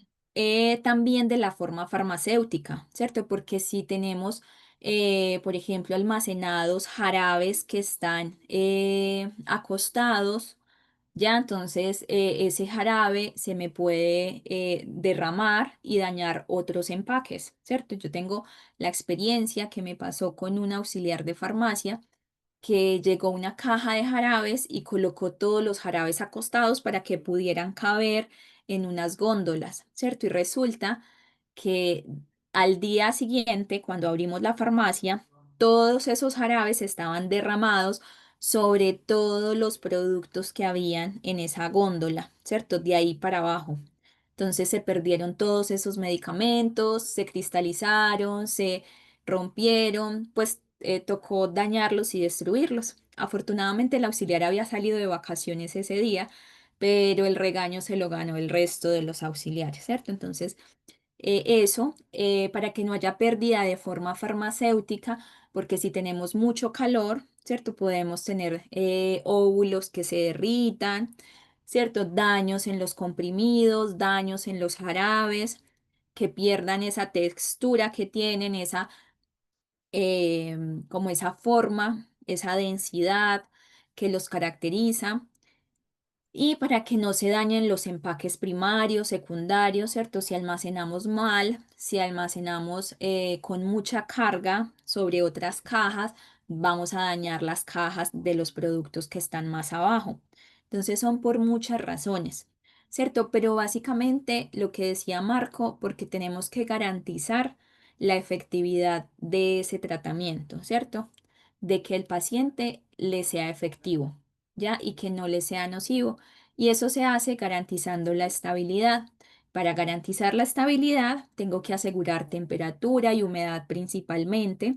también de la forma farmacéutica, ¿cierto? Porque si tenemos, por ejemplo, almacenados jarabes que están acostados, ya entonces ese jarabe se me puede derramar y dañar otros empaques, ¿cierto? Yo tengo la experiencia que me pasó con un auxiliar de farmacia que llegó una caja de jarabes y colocó todos los jarabes acostados para que pudieran caber en unas góndolas, ¿cierto? Y resulta que al día siguiente, cuando abrimos la farmacia, todos esos jarabes estaban derramados sobre todos los productos que habían en esa góndola, ¿cierto? De ahí para abajo. Entonces se perdieron todos esos medicamentos, se cristalizaron, se rompieron, pues tocó dañarlos y destruirlos. Afortunadamente el auxiliar había salido de vacaciones ese día, pero el regaño se lo ganó el resto de los auxiliares, ¿cierto? Entonces eso, para que no haya pérdida de forma farmacéutica, porque si tenemos mucho calor, ¿cierto? Podemos tener óvulos que se derritan, ¿cierto? Daños en los comprimidos, daños en los jarabes, que pierdan esa textura que tienen, esa, como esa forma, esa densidad que los caracteriza. Y para que no se dañen los empaques primarios, secundarios, ¿cierto? Si almacenamos mal, si almacenamos con mucha carga sobre otras cajas, vamos a dañar las cajas de los productos que están más abajo. Entonces son por muchas razones, ¿cierto? Pero básicamente lo que decía Marco, porque tenemos que garantizar la efectividad de ese tratamiento, ¿cierto? De que el paciente le sea efectivo, ¿ya? Y que no le sea nocivo. Y eso se hace garantizando la estabilidad. Para garantizar la estabilidad, tengo que asegurar temperatura y humedad principalmente,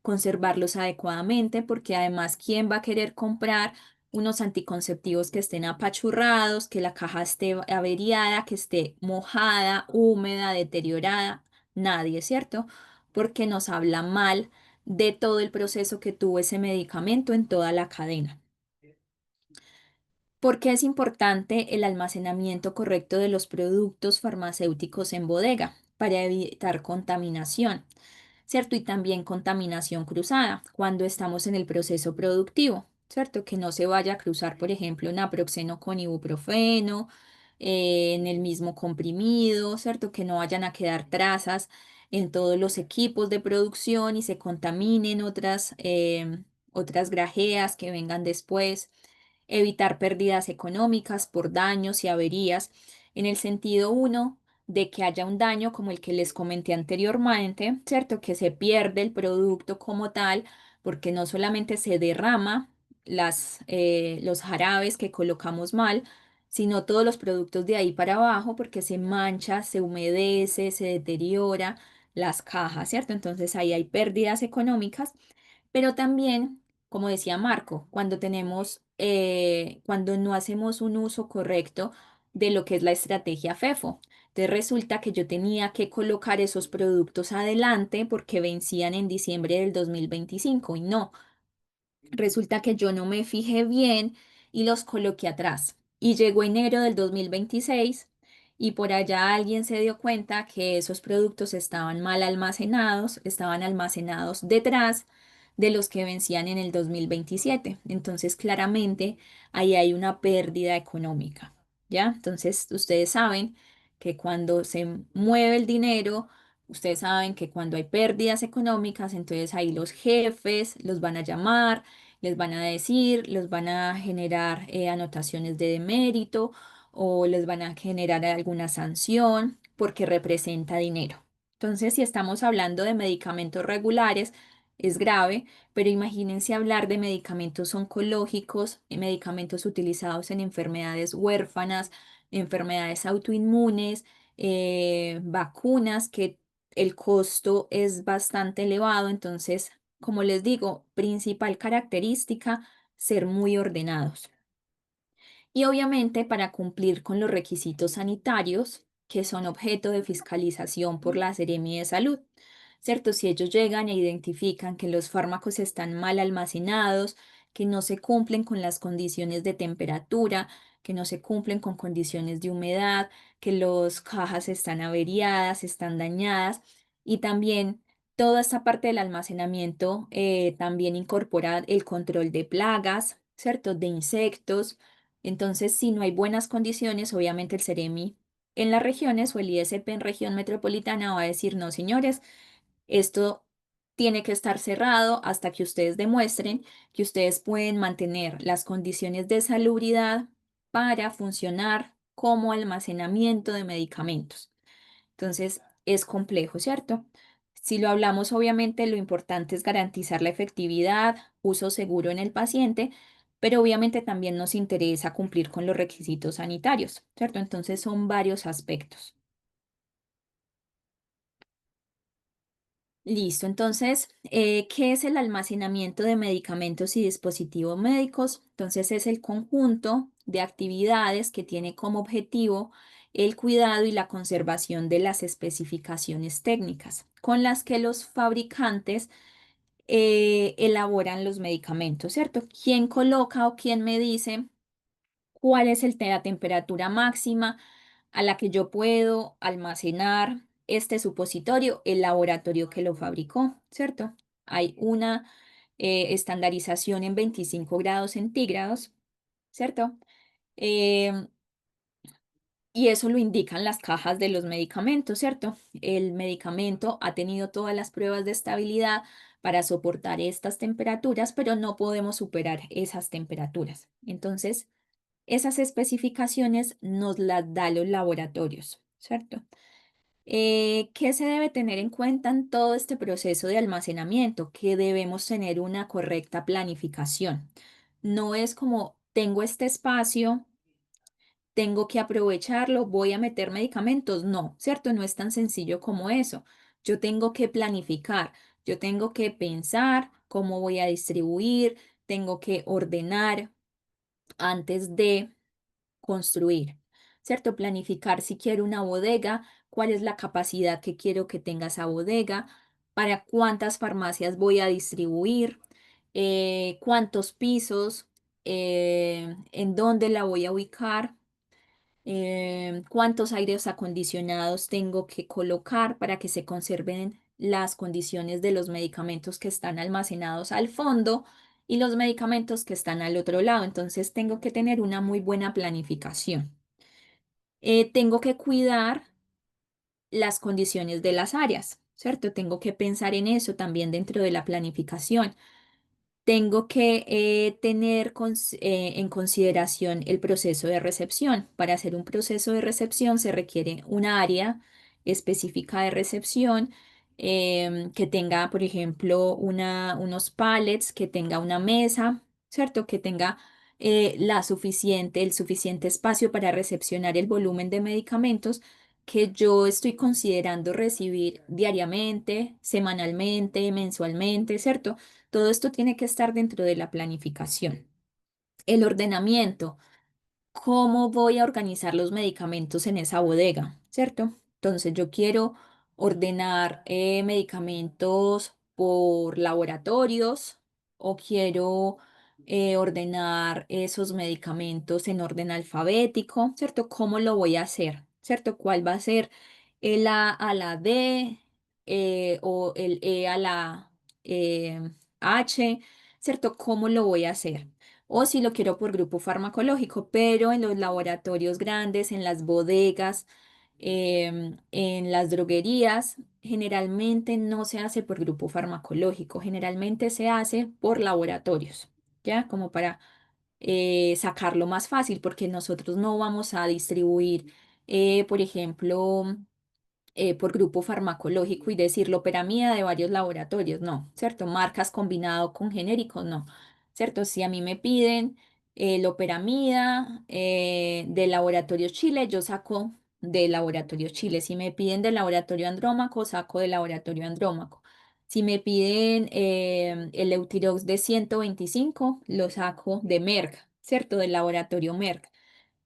conservarlos adecuadamente, porque además, ¿quién va a querer comprar unos anticonceptivos que estén apachurrados, que la caja esté averiada, que esté mojada, húmeda, deteriorada? Nadie, ¿cierto? Porque nos habla mal de todo el proceso que tuvo ese medicamento en toda la cadena. ¿Por qué es importante el almacenamiento correcto de los productos farmacéuticos en bodega? Para evitar contaminación, ¿cierto? Y también contaminación cruzada cuando estamos en el proceso productivo, ¿cierto? Que no se vaya a cruzar, por ejemplo, naproxeno con ibuprofeno en el mismo comprimido, ¿cierto? Que no vayan a quedar trazas en todos los equipos de producción y se contaminen otras grajeas que vengan después, evitar pérdidas económicas por daños y averías, en el sentido uno de que haya un daño como el que les comenté anteriormente, ¿cierto? Que se pierde el producto como tal, porque no solamente se derrama los jarabes que colocamos mal, sino todos los productos de ahí para abajo, porque se mancha, se humedece, se deteriora las cajas, ¿cierto? Entonces ahí hay pérdidas económicas, pero también, como decía Marco, cuando no hacemos un uso correcto de lo que es la estrategia FEFO. Entonces resulta que yo tenía que colocar esos productos adelante porque vencían en diciembre del 2025 y no, resulta que yo no me fijé bien y los coloqué atrás. Y llegó enero del 2026 y por allá alguien se dio cuenta que esos productos estaban mal almacenados, estaban almacenados detrás de los que vencían en el 2027. Entonces, claramente, ahí hay una pérdida económica, ¿ya? Entonces, ustedes saben que cuando se mueve el dinero, ustedes saben que cuando hay pérdidas económicas, entonces ahí los jefes los van a llamar, les van a decir, les van a generar anotaciones de demérito o les van a generar alguna sanción porque representa dinero. Entonces, si estamos hablando de medicamentos regulares, es grave, pero imagínense hablar de medicamentos oncológicos, medicamentos utilizados en enfermedades huérfanas, enfermedades autoinmunes, vacunas, que el costo es bastante elevado. Entonces, como les digo, principal característica, ser muy ordenados. y obviamente para cumplir con los requisitos sanitarios que son objeto de fiscalización por la Seremi de Salud. ¿Cierto? Si ellos llegan e identifican que los fármacos están mal almacenados, que no se cumplen con las condiciones de temperatura, que no se cumplen con condiciones de humedad, que las cajas están averiadas, están dañadas y también toda esta parte del almacenamiento también incorpora el control de plagas, ¿cierto? De insectos. Entonces, si no hay buenas condiciones, obviamente el Ceremi en las regiones o el ISP en región metropolitana va a decir, no, señores, esto tiene que estar cerrado hasta que ustedes demuestren que ustedes pueden mantener las condiciones de salubridad para funcionar como almacenamiento de medicamentos. Entonces, es complejo, ¿cierto? Si lo hablamos, obviamente lo importante es garantizar la efectividad, uso seguro en el paciente, pero obviamente también nos interesa cumplir con los requisitos sanitarios, ¿cierto? Entonces, son varios aspectos. Listo, entonces, ¿qué es el almacenamiento de medicamentos y dispositivos médicos? Entonces, es el conjunto de actividades que tiene como objetivo el cuidado y la conservación de las especificaciones técnicas con las que los fabricantes elaboran los medicamentos, ¿cierto? ¿Quién coloca o quién me dice cuál es la temperatura máxima a la que yo puedo almacenar este supositorio? El laboratorio que lo fabricó, ¿cierto? Hay una estandarización en 25 grados centígrados, ¿cierto? Em, y eso lo indican las cajas de los medicamentos, ¿cierto? El medicamento ha tenido todas las pruebas de estabilidad para soportar estas temperaturas, pero no podemos superar esas temperaturas. Entonces, esas especificaciones nos las da los laboratorios, ¿cierto? ¿Qué se debe tener en cuenta en todo este proceso de almacenamiento? Que debemos tener una correcta planificación. No es como tengo este espacio, tengo que aprovecharlo, voy a meter medicamentos. No, ¿cierto? No es tan sencillo como eso. Yo tengo que planificar, yo tengo que pensar cómo voy a distribuir, tengo que ordenar antes de construir, ¿cierto? Planificar si quiero una bodega, cuál es la capacidad que quiero que tenga esa bodega, para cuántas farmacias voy a distribuir, cuántos pisos, en dónde la voy a ubicar, cuántos aires acondicionados tengo que colocar para que se conserven las condiciones de los medicamentos que están almacenados al fondo y los medicamentos que están al otro lado. Entonces tengo que tener una muy buena planificación. Tengo que cuidar las condiciones de las áreas, ¿cierto? Tengo que pensar en eso también dentro de la planificación. Tengo que tener en consideración el proceso de recepción. Para hacer un proceso de recepción se requiere un área específica de recepción que tenga, por ejemplo, unos pallets, que tenga una mesa, ¿cierto? Que tenga el suficiente espacio para recepcionar el volumen de medicamentos que yo estoy considerando recibir diariamente, semanalmente, mensualmente, ¿cierto? Todo esto tiene que estar dentro de la planificación. El ordenamiento, cómo voy a organizar los medicamentos en esa bodega, ¿cierto? Entonces yo quiero ordenar medicamentos por laboratorios o quiero ordenar esos medicamentos en orden alfabético, ¿cierto? ¿Cómo lo voy a hacer? ¿Cierto? ¿Cuál va a ser el A a la D o el E a la H? ¿Cierto? ¿Cómo lo voy a hacer? O si lo quiero por grupo farmacológico, pero en los laboratorios grandes, en las bodegas, en las droguerías, generalmente no se hace por grupo farmacológico, generalmente se hace por laboratorios, ¿ya? Como para sacarlo más fácil, porque nosotros no vamos a distribuir, por ejemplo, por grupo farmacológico y decir loperamida de varios laboratorios, no, ¿cierto? Marcas combinado con genéricos, no, ¿cierto? Si a mí me piden loperamida del laboratorio Chile, yo saco del laboratorio Chile. Si me piden del laboratorio Andrómaco, saco del laboratorio Andrómaco. Si me piden el Eutirox de 125, lo saco de Merck, ¿cierto? Del laboratorio Merck.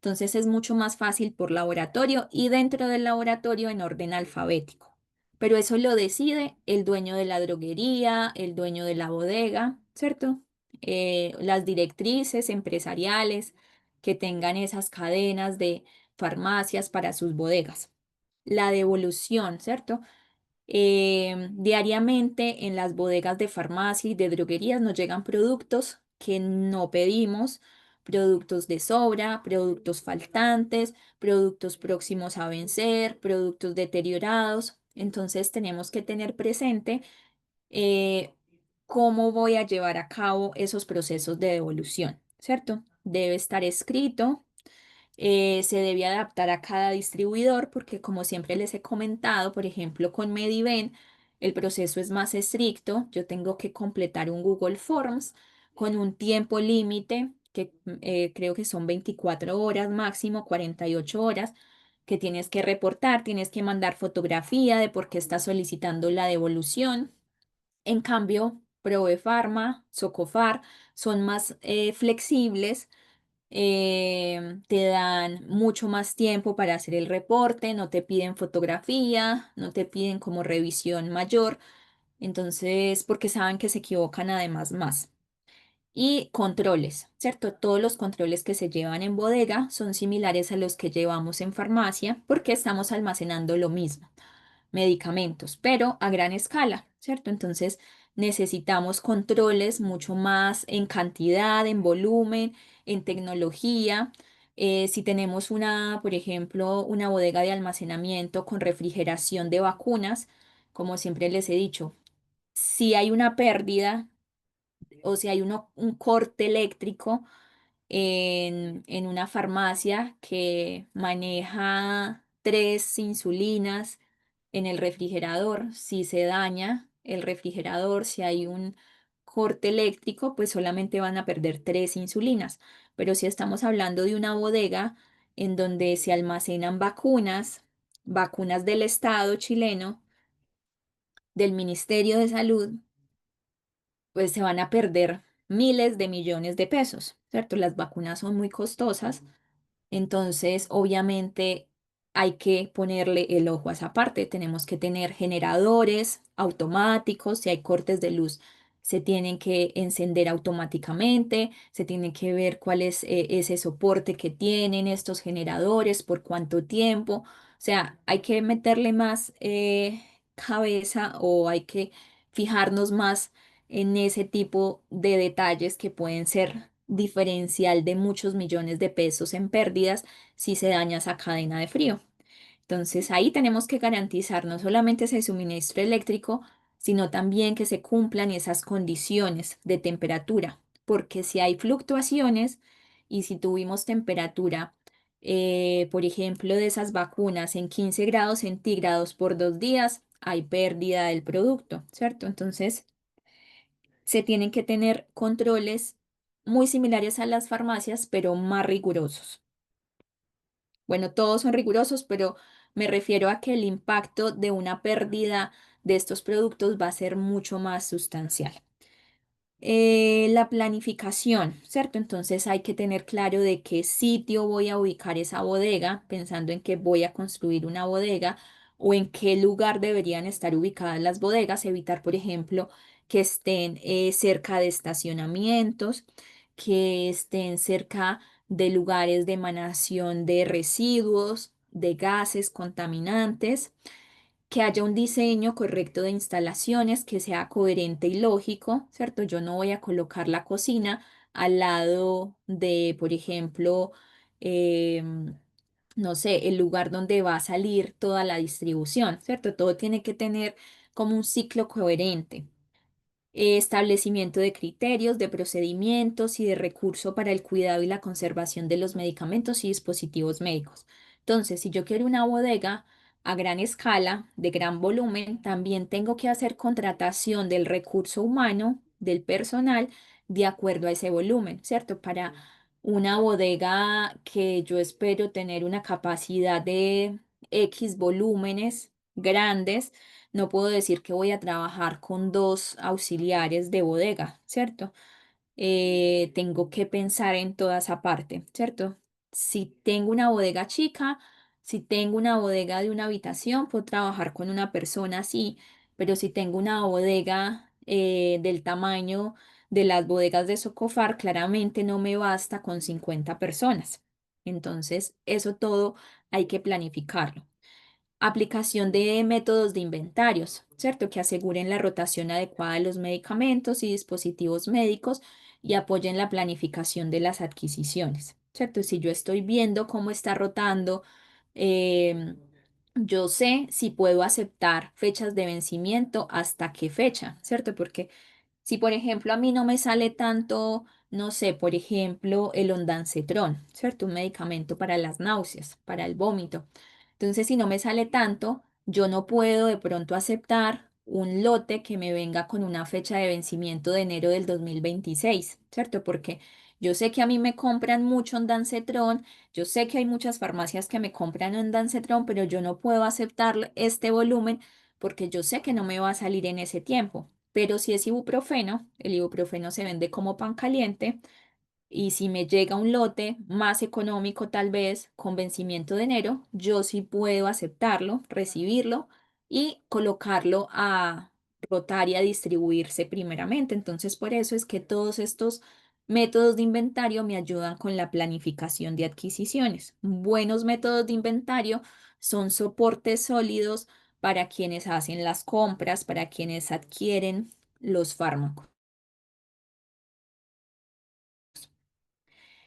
Entonces es mucho más fácil por laboratorio y dentro del laboratorio en orden alfabético. Pero eso lo decide el dueño de la droguería, el dueño de la bodega, ¿cierto? Las directrices empresariales que tengan esas cadenas de farmacias para sus bodegas. La devolución, ¿cierto? Diariamente en las bodegas de farmacia y de droguerías nos llegan productos que no pedimos, productos de sobra, productos faltantes, productos próximos a vencer, productos deteriorados. Entonces tenemos que tener presente eh, cómo voy a llevar a cabo esos procesos de devolución, ¿cierto? Debe estar escrito, se debe adaptar a cada distribuidor porque como siempre les he comentado, por ejemplo, con Mediven, el proceso es más estricto. Yo tengo que completar un Google Forms con un tiempo límite que creo que son 24 horas máximo, 48 horas, que tienes que reportar, tienes que mandar fotografía de por qué estás solicitando la devolución. En cambio, Provefarma, Socofar son más flexibles, te dan mucho más tiempo para hacer el reporte, no te piden fotografía, no te piden como revisión mayor, entonces porque saben que se equivocan además más. Y controles, ¿cierto? Todos los controles que se llevan en bodega son similares a los que llevamos en farmacia porque estamos almacenando lo mismo, medicamentos, pero a gran escala, ¿cierto? Entonces necesitamos controles mucho más en cantidad, en volumen, en tecnología. Si tenemos una, por ejemplo, una bodega de almacenamiento con refrigeración de vacunas, como siempre les he dicho, si hay una pérdida o si hay un corte eléctrico, en una farmacia que maneja 3 insulinas en el refrigerador. Si se daña el refrigerador, si hay un corte eléctrico, pues solamente van a perder 3 insulinas. Pero si estamos hablando de una bodega en donde se almacenan vacunas, vacunas del Estado chileno, del Ministerio de Salud, pues se van a perder miles de millones de pesos, ¿cierto? Las vacunas son muy costosas, entonces obviamente hay que ponerle el ojo a esa parte. Tenemos que tener generadores automáticos, si hay cortes de luz, se tienen que encender automáticamente, se tiene que ver cuál es ese soporte que tienen estos generadores, por cuánto tiempo. O sea, hay que meterle más cabeza o hay que fijarnos más en ese tipo de detalles que pueden ser diferencial de muchos millones de pesos en pérdidas si se daña esa cadena de frío. Entonces ahí tenemos que garantizar no solamente ese suministro eléctrico, sino también que se cumplan esas condiciones de temperatura, porque si hay fluctuaciones y si tuvimos temperatura, por ejemplo, de esas vacunas en 15 grados centígrados por 2 días, hay pérdida del producto, ¿cierto? Entonces se tienen que tener controles muy similares a las farmacias, pero más rigurosos. Bueno, todos son rigurosos, pero me refiero a que el impacto de una pérdida de estos productos va a ser mucho más sustancial. La planificación, ¿cierto? Entonces hay que tener claro de qué sitio voy a ubicar esa bodega, pensando en que voy a construir una bodega o en qué lugar deberían estar ubicadas las bodegas, evitar, por ejemplo, que estén cerca de estacionamientos, que estén cerca de lugares de emanación de residuos, de gases contaminantes, que haya un diseño correcto de instalaciones, que sea coherente y lógico, ¿cierto? Yo no voy a colocar la cocina al lado de, por ejemplo, em, no sé, el lugar donde va a salir toda la distribución, ¿cierto? Todo tiene que tener como un ciclo coherente. Establecimiento de criterios, de procedimientos y de recurso para el cuidado y la conservación de los medicamentos y dispositivos médicos. Entonces, si yo quiero una bodega a gran escala, de gran volumen, también tengo que hacer contratación del recurso humano, del personal, de acuerdo a ese volumen, ¿cierto? Para una bodega que yo espero tener una capacidad de X volúmenes grandes, no puedo decir que voy a trabajar con 2 auxiliares de bodega, ¿cierto? Tengo que pensar en toda esa parte, ¿cierto? Si tengo una bodega chica, si tengo una bodega de una habitación, puedo trabajar con una persona así, pero si tengo una bodega del tamaño de las bodegas de Socofar, claramente no me basta con 50 personas. Entonces, eso todo hay que planificarlo. Aplicación de métodos de inventarios, ¿cierto? Que aseguren la rotación adecuada de los medicamentos y dispositivos médicos y apoyen la planificación de las adquisiciones, ¿cierto? Si yo estoy viendo cómo está rotando, em, yo sé si puedo aceptar fechas de vencimiento, hasta qué fecha, ¿cierto? Porque si, por ejemplo, a mí no me sale tanto, no sé, por ejemplo, el ondansetrón, ¿cierto? Un medicamento para las náuseas, para el vómito. Entonces, si no me sale tanto, yo no puedo de pronto aceptar un lote que me venga con una fecha de vencimiento de enero del 2026, ¿cierto? Porque yo sé que a mí me compran mucho ondansetrón, yo sé que hay muchas farmacias que me compran ondansetrón, pero yo no puedo aceptar este volumen porque yo sé que no me va a salir en ese tiempo. Pero si es ibuprofeno, el ibuprofeno se vende como pan caliente y si me llega un lote más económico tal vez con vencimiento de enero, yo sí puedo aceptarlo, recibirlo y colocarlo a rotar y a distribuirse primeramente. Entonces, por eso es que todos estos métodos de inventario me ayudan con la planificación de adquisiciones. Buenos métodos de inventario son soportes sólidos para quienes hacen las compras, para quienes adquieren los fármacos.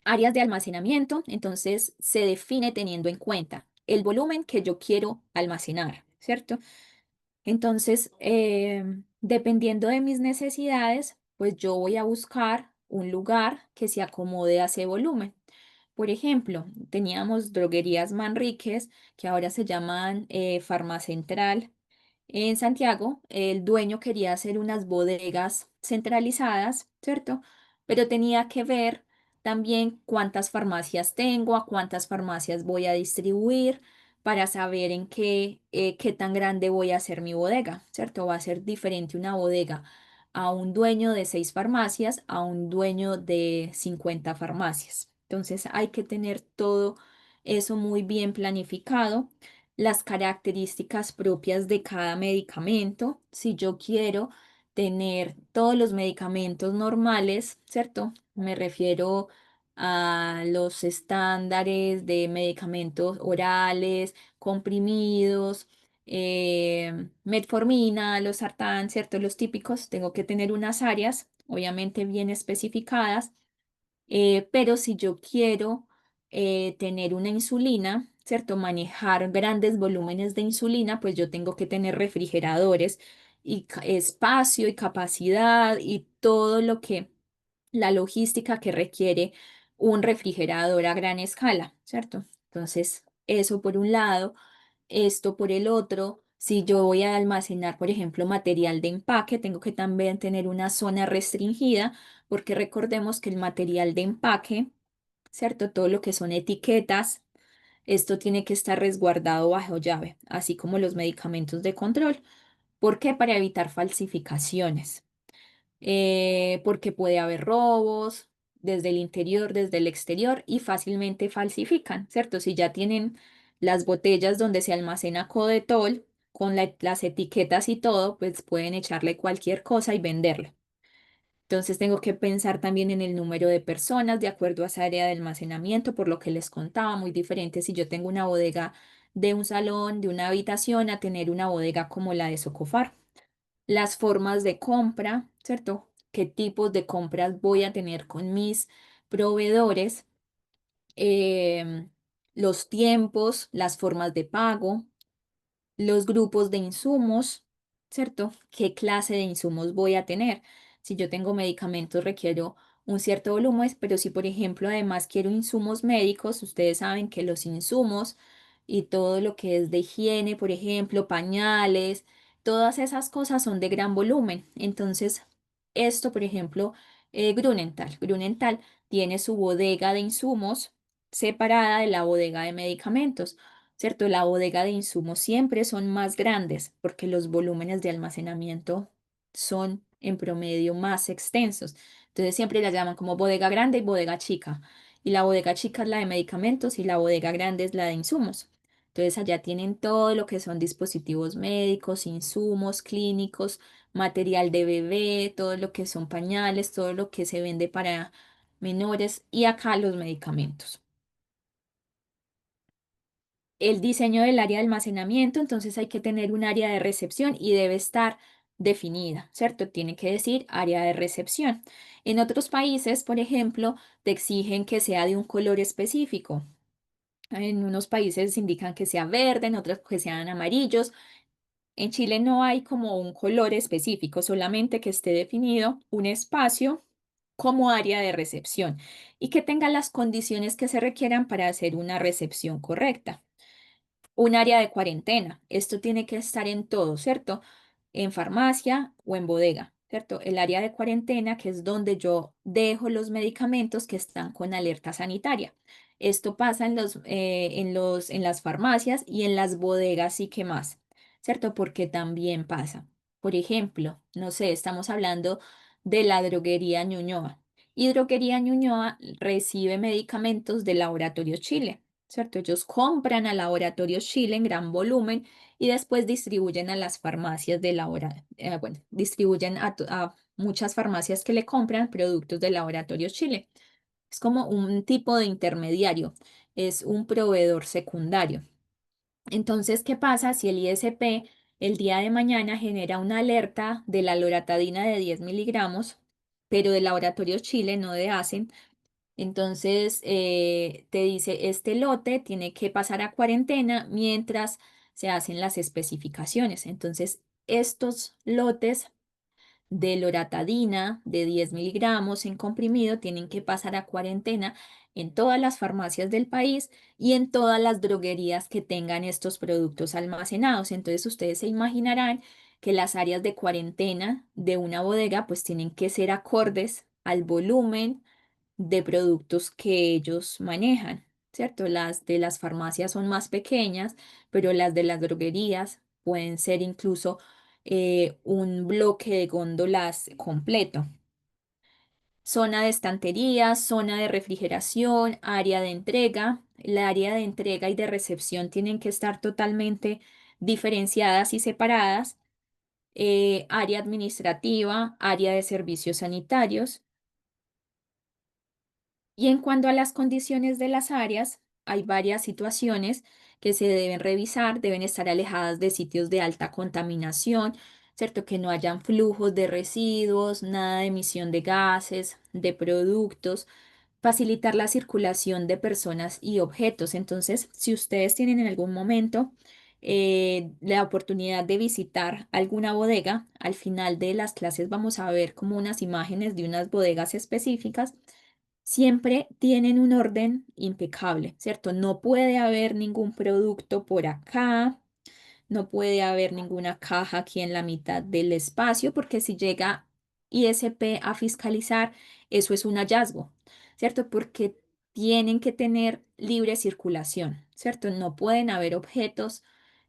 Áreas de almacenamiento, entonces se define teniendo en cuenta el volumen que yo quiero almacenar, ¿cierto? Entonces, dependiendo de mis necesidades, pues yo voy a buscar un lugar que se acomode a ese volumen. Por ejemplo, teníamos droguerías Manríquez, que ahora se llaman Farmacentral. En Santiago, el dueño quería hacer unas bodegas centralizadas, ¿cierto? Pero tenía que ver también cuántas farmacias tengo, a cuántas farmacias voy a distribuir para saber en qué tan grande voy a hacer mi bodega, ¿cierto? Va a ser diferente una bodega a un dueño de 6 farmacias a un dueño de 50 farmacias. Entonces hay que tener todo eso muy bien planificado, las características propias de cada medicamento. Si yo quiero tener todos los medicamentos normales, ¿cierto? Me refiero a los estándares de medicamentos orales, comprimidos, metformina, los sartán, ¿cierto? Los típicos, tengo que tener unas áreas, obviamente bien especificadas, pero si yo quiero tener una insulina, ¿cierto? Manejar grandes volúmenes de insulina, pues yo tengo que tener refrigeradores y espacio y capacidad y todo lo que, la logística que requiere un refrigerador a gran escala, ¿cierto? Entonces, eso por un lado, esto por el otro. Si yo voy a almacenar, por ejemplo, material de empaque, tengo que también tener una zona restringida porque recordemos que el material de empaque, ¿cierto? Todo lo que son etiquetas, esto tiene que estar resguardado bajo llave, así como los medicamentos de control. ¿Por qué? Para evitar falsificaciones, porque puede haber robos desde el interior, desde el exterior y fácilmente falsifican, ¿cierto? Si ya tienen las botellas donde se almacena Codetol con las etiquetas y todo, pues pueden echarle cualquier cosa y venderlo. Entonces tengo que pensar también en el número de personas de acuerdo a esa área de almacenamiento, por lo que les contaba, muy diferente si yo tengo una bodega de un salón, de una habitación, a tener una bodega como la de Socofar. Las formas de compra, ¿cierto? ¿Qué tipos de compras voy a tener con mis proveedores? Em, los tiempos, las formas de pago, los grupos de insumos, ¿cierto? ¿Qué clase de insumos voy a tener? Si yo tengo medicamentos, requiero un cierto volumen, pero si, por ejemplo, además quiero insumos médicos, ustedes saben que los insumos y todo lo que es de higiene, por ejemplo, pañales, todas esas cosas son de gran volumen. Entonces, esto, por ejemplo, Grunenthal. Grunenthal tiene su bodega de insumos separada de la bodega de medicamentos. ¿Cierto? La bodega de insumos siempre son más grandes porque los volúmenes de almacenamiento son en promedio más extensos. Entonces siempre la llaman como bodega grande y bodega chica. y la bodega chica es la de medicamentos y la bodega grande es la de insumos. Entonces allá tienen todo lo que son dispositivos médicos, insumos clínicos, material de bebé, todo lo que son pañales, todo lo que se vende para menores y acá los medicamentos. El diseño del área de almacenamiento, entonces hay que tener un área de recepción y debe estar definida, ¿cierto? Tiene que decir área de recepción. En otros países, por ejemplo, te exigen que sea de un color específico. En unos países indican que sea verde, en otros que sean amarillos. En Chile no hay como un color específico, solamente que esté definido un espacio como área de recepción y que tenga las condiciones que se requieran para hacer una recepción correcta. Un área de cuarentena. Esto tiene que estar en todo, ¿cierto? En farmacia o en bodega, ¿cierto? El área de cuarentena, que es donde yo dejo los medicamentos que están con alerta sanitaria. Esto pasa en las farmacias y en las bodegas y qué más, ¿cierto? Porque también pasa. Por ejemplo, no sé, estamos hablando de la droguería Ñuñoa. Y droguería Ñuñoa recibe medicamentos del Laboratorio Chile. ¿Cierto? Ellos compran a Laboratorios Chile en gran volumen y después distribuyen a las farmacias de bueno, distribuyen a muchas farmacias que le compran productos de Laboratorios Chile. Es como un tipo de intermediario, es un proveedor secundario. Entonces, ¿qué pasa si el ISP el día de mañana genera una alerta de la loratadina de 10 miligramos, pero de Laboratorios Chile, no de ASEN? Entonces, te dice, este lote tiene que pasar a cuarentena mientras se hacen las especificaciones. Entonces, estos lotes de loratadina de 10 miligramos en comprimido tienen que pasar a cuarentena en todas las farmacias del país y en todas las droguerías que tengan estos productos almacenados. Entonces, ustedes se imaginarán que las áreas de cuarentena de una bodega pues tienen que ser acordes al volumen de productos que ellos manejan, ¿cierto? Las de las farmacias son más pequeñas, pero las de las droguerías pueden ser incluso un bloque de góndolas completo. Zona de estantería, zona de refrigeración, área de entrega. El área de entrega y de recepción tienen que estar totalmente diferenciadas y separadas. Área administrativa, área de servicios sanitarios. Y en cuanto a las condiciones de las áreas, hay varias situaciones que se deben revisar, deben estar alejadas de sitios de alta contaminación, ¿cierto? Que no hayan flujos de residuos, nada de emisión de gases, de productos, facilitar la circulación de personas y objetos. Entonces, si ustedes tienen en algún momento la oportunidad de visitar alguna bodega, al final de las clases vamos a ver como unas imágenes de unas bodegas específicas siempre tienen un orden impecable, ¿cierto? No puede haber ningún producto por acá, no puede haber ninguna caja aquí en la mitad del espacio, porque si llega ISP a fiscalizar, eso es un hallazgo, ¿cierto? Porque tienen que tener libre circulación, ¿cierto? No pueden haber objetos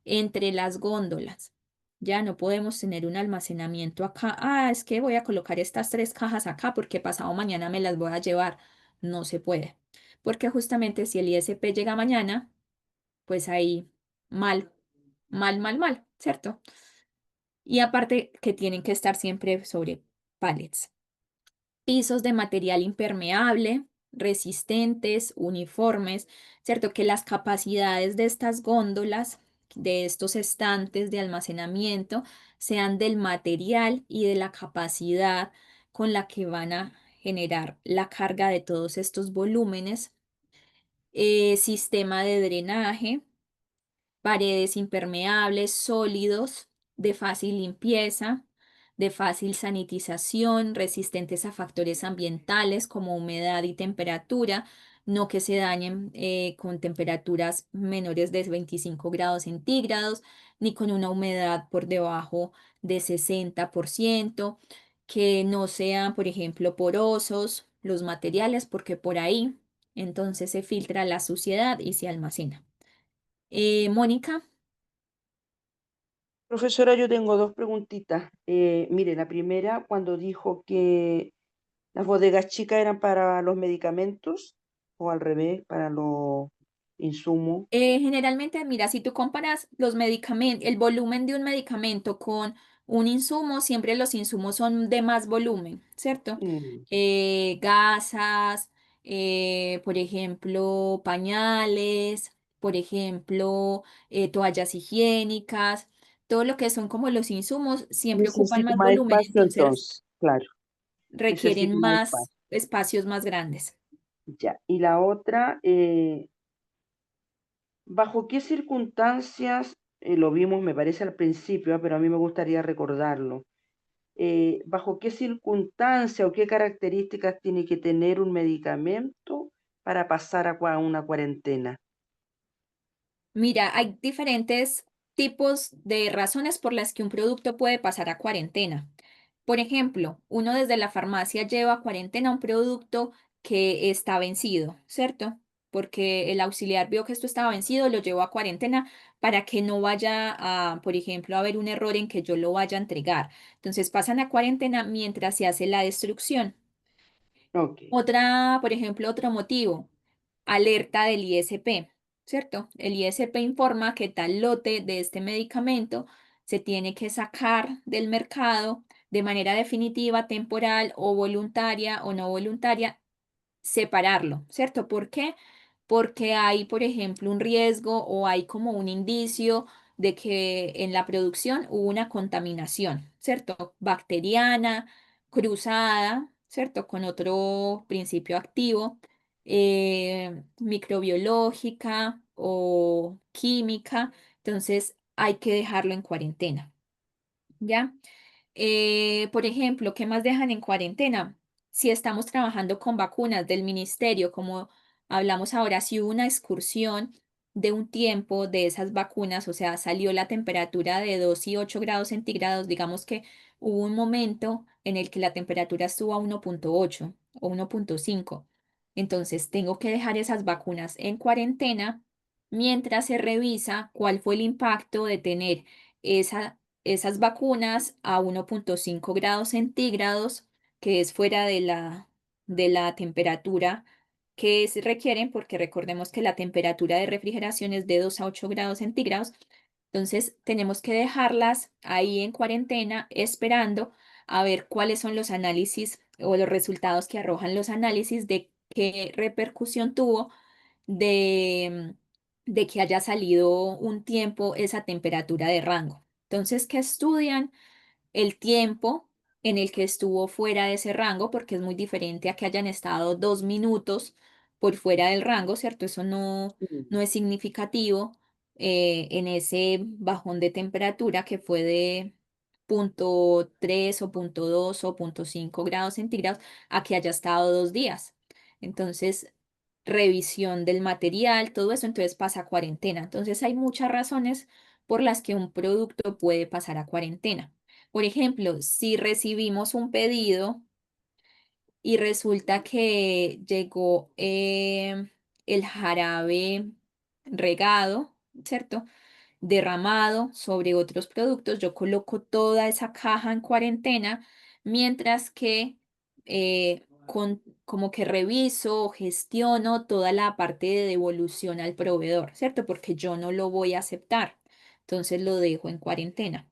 entre las góndolas. Ya no podemos tener un almacenamiento acá. Ah, es que voy a colocar estas 3 cajas acá porque pasado mañana me las voy a llevar. No se puede. Porque justamente si el ISP llega mañana, pues ahí mal, mal, ¿cierto? Y aparte que tienen que estar siempre sobre pallets. Pisos de material impermeable, resistentes, uniformes, ¿cierto? Que las capacidades de estas góndolas, de estos estantes de almacenamiento, sean del material y de la capacidad con la que van a generar la carga de todos estos volúmenes. Sistema de drenaje, paredes impermeables, sólidos, de fácil limpieza, de fácil sanitización, resistentes a factores ambientales como humedad y temperatura, no que se dañen con temperaturas menores de 25 grados centígrados, ni con una humedad por debajo de 60%, que no sean, por ejemplo, porosos los materiales, porque por ahí entonces se filtra la suciedad y se almacena. Mónica. Profesora, yo tengo dos preguntitas. Mire, la primera, cuando dijo que las bodegas chicas eran para los medicamentos, o al revés para los insumos? Generalmente, mira, si tú comparas los medicamentos, el volumen de un medicamento con un insumo, siempre los insumos son de más volumen, ¿cierto? Mm, Gasas, por ejemplo, pañales, por ejemplo, toallas higiénicas, todo lo que son como los insumos siempre ocupan necesito más más volumen, espacio entonces entonces, claro, requieren necesito más más espacio. espacios más grandes. Ya. Y la otra, ¿bajo qué circunstancias, lo vimos me parece al principio, pero a mí me gustaría recordarlo, bajo qué circunstancias o qué características tiene que tener un medicamento para pasar a una cuarentena? Mira, hay diferentes tipos de razones por las que un producto puede pasar a cuarentena. Por ejemplo, uno desde la farmacia lleva a cuarentena un producto que está vencido, ¿cierto? Porque el auxiliar vio que esto estaba vencido, lo llevó a cuarentena para que no vaya a, por ejemplo, a haber un error en que yo lo vaya a entregar. Entonces pasan a cuarentena mientras se hace la destrucción. Ok. Otra, por ejemplo, otro motivo, alerta del ISP, ¿cierto? El ISP informa que tal lote de este medicamento se tiene que sacar del mercado de manera definitiva, temporal o voluntaria o no voluntaria, separarlo, ¿cierto? ¿Por qué? Porque hay, por ejemplo, un riesgo o hay como un indicio de que en la producción hubo una contaminación, ¿cierto? Bacteriana, cruzada, ¿cierto? Con otro principio activo, microbiológica o química. Entonces, hay que dejarlo en cuarentena, ¿ya? Por ejemplo, ¿qué más dejan en cuarentena? Si estamos trabajando con vacunas del ministerio, como hablamos ahora, si hubo una excursión de un tiempo de esas vacunas, o sea, salió la temperatura de 2 y 8 grados centígrados, digamos que hubo un momento en el que la temperatura estuvo a 1,8 o 1,5. Entonces, tengo que dejar esas vacunas en cuarentena mientras se revisa cuál fue el impacto de tener esas vacunas a 1,5 grados centígrados, que es fuera de la temperatura que se requieren, porque recordemos que la temperatura de refrigeración es de 2 a 8 grados centígrados. Entonces, tenemos que dejarlas ahí en cuarentena esperando a ver cuáles son los análisis o los resultados que arrojan los análisis de qué repercusión tuvo de, de que haya salido un tiempo esa temperatura de rango. Entonces, ¿qué estudian? El tiempo en el que estuvo fuera de ese rango, porque es muy diferente a que hayan estado 2 minutos por fuera del rango, ¿cierto? Eso no Mm. es significativo en ese bajón de temperatura que fue de 0,3 o 0,2 o 0,5 grados centígrados a que haya estado 2 días. Entonces, revisión del material, todo eso, entonces pasa a cuarentena. Entonces, hay muchas razones por las que un producto puede pasar a cuarentena. Por ejemplo, si recibimos un pedido y resulta que llegó el jarabe regado, ¿cierto? Derramado sobre otros productos, yo coloco toda esa caja en cuarentena, mientras que como que reviso o gestiono toda la parte de devolución al proveedor, ¿cierto? Porque yo no lo voy a aceptar. Entonces lo dejo en cuarentena.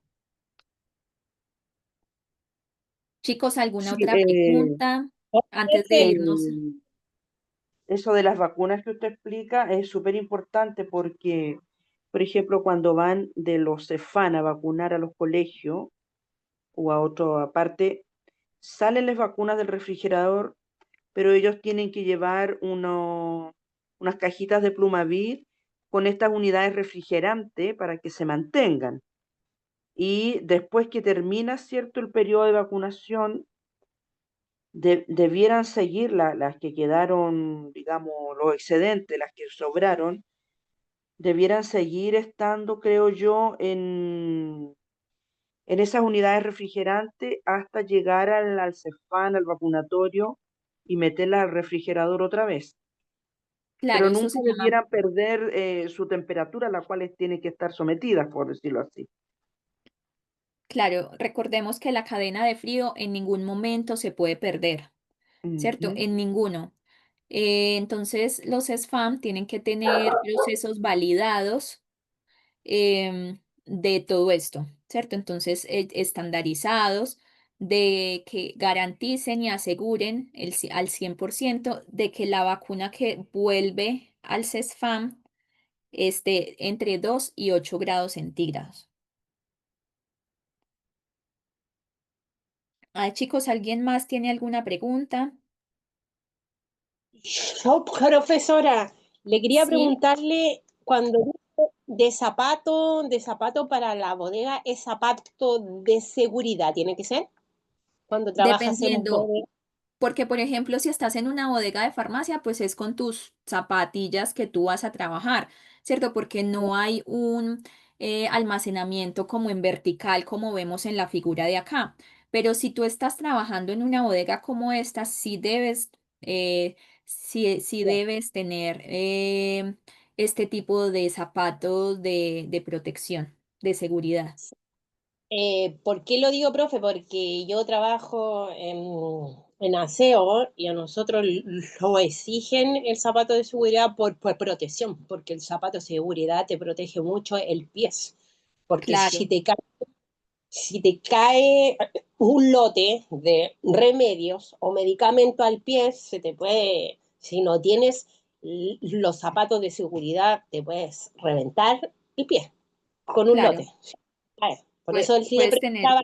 Chicos, ¿alguna Sí, otra pregunta antes de irnos? el- eso de las vacunas que usted explica es súper importante porque, por ejemplo, cuando van de los Cefán a vacunar a los colegios o a otra parte, salen las vacunas del refrigerador, pero ellos tienen que llevar unas cajitas de Plumavit con estas unidades refrigerantes para que se mantengan. Y después que termina, ¿cierto?, el periodo de vacunación, debieran seguir las que quedaron, digamos, los excedentes, las que sobraron, debieran seguir estando, creo yo, en esas unidades refrigerantes hasta llegar al Cefán, al vacunatorio y meterlas al refrigerador otra vez. Claro, Pero eso nunca se llama, debieran perder su temperatura a la cual tienen que estar sometidas, por decirlo así. claro, recordemos que la cadena de frío en ningún momento se puede perder, ¿cierto? Ujú. En ninguno. Entonces, los SFAM tienen que tener procesos validados de todo esto, ¿cierto? Entonces, estandarizados, de que garanticen y aseguren al 100% de que la vacuna que vuelve al CESFAM esté entre 2 y 8 grados centígrados. Ay, chicos, ¿alguien más tiene alguna pregunta? Yo, profesora, le quería Sí, preguntarle cuando dice de zapato para la bodega, ¿es zapato de seguridad tiene que ser? Cuando trabajas en un dependiendo. bodega. Porque, por ejemplo, si estás en una bodega de farmacia, pues es con tus zapatillas que tú vas a trabajar, ¿cierto? Porque no hay un almacenamiento como en vertical, como vemos en la figura de acá. Pero si tú estás trabajando en una bodega como esta, sí debes tener este tipo de zapatos de protección, de seguridad. ¿Por qué lo digo, profe? Porque yo trabajo en aseo y a nosotros lo exigen el zapato de seguridad por protección, porque el zapato de seguridad te protege mucho el pie. Porque Claro, si te cae un lote de remedios o medicamento al pie, se te puede, si no tienes los zapatos de seguridad, te puedes reventar el pie con un claro. lote. Por eso él sí le Puedes tener. preguntaba.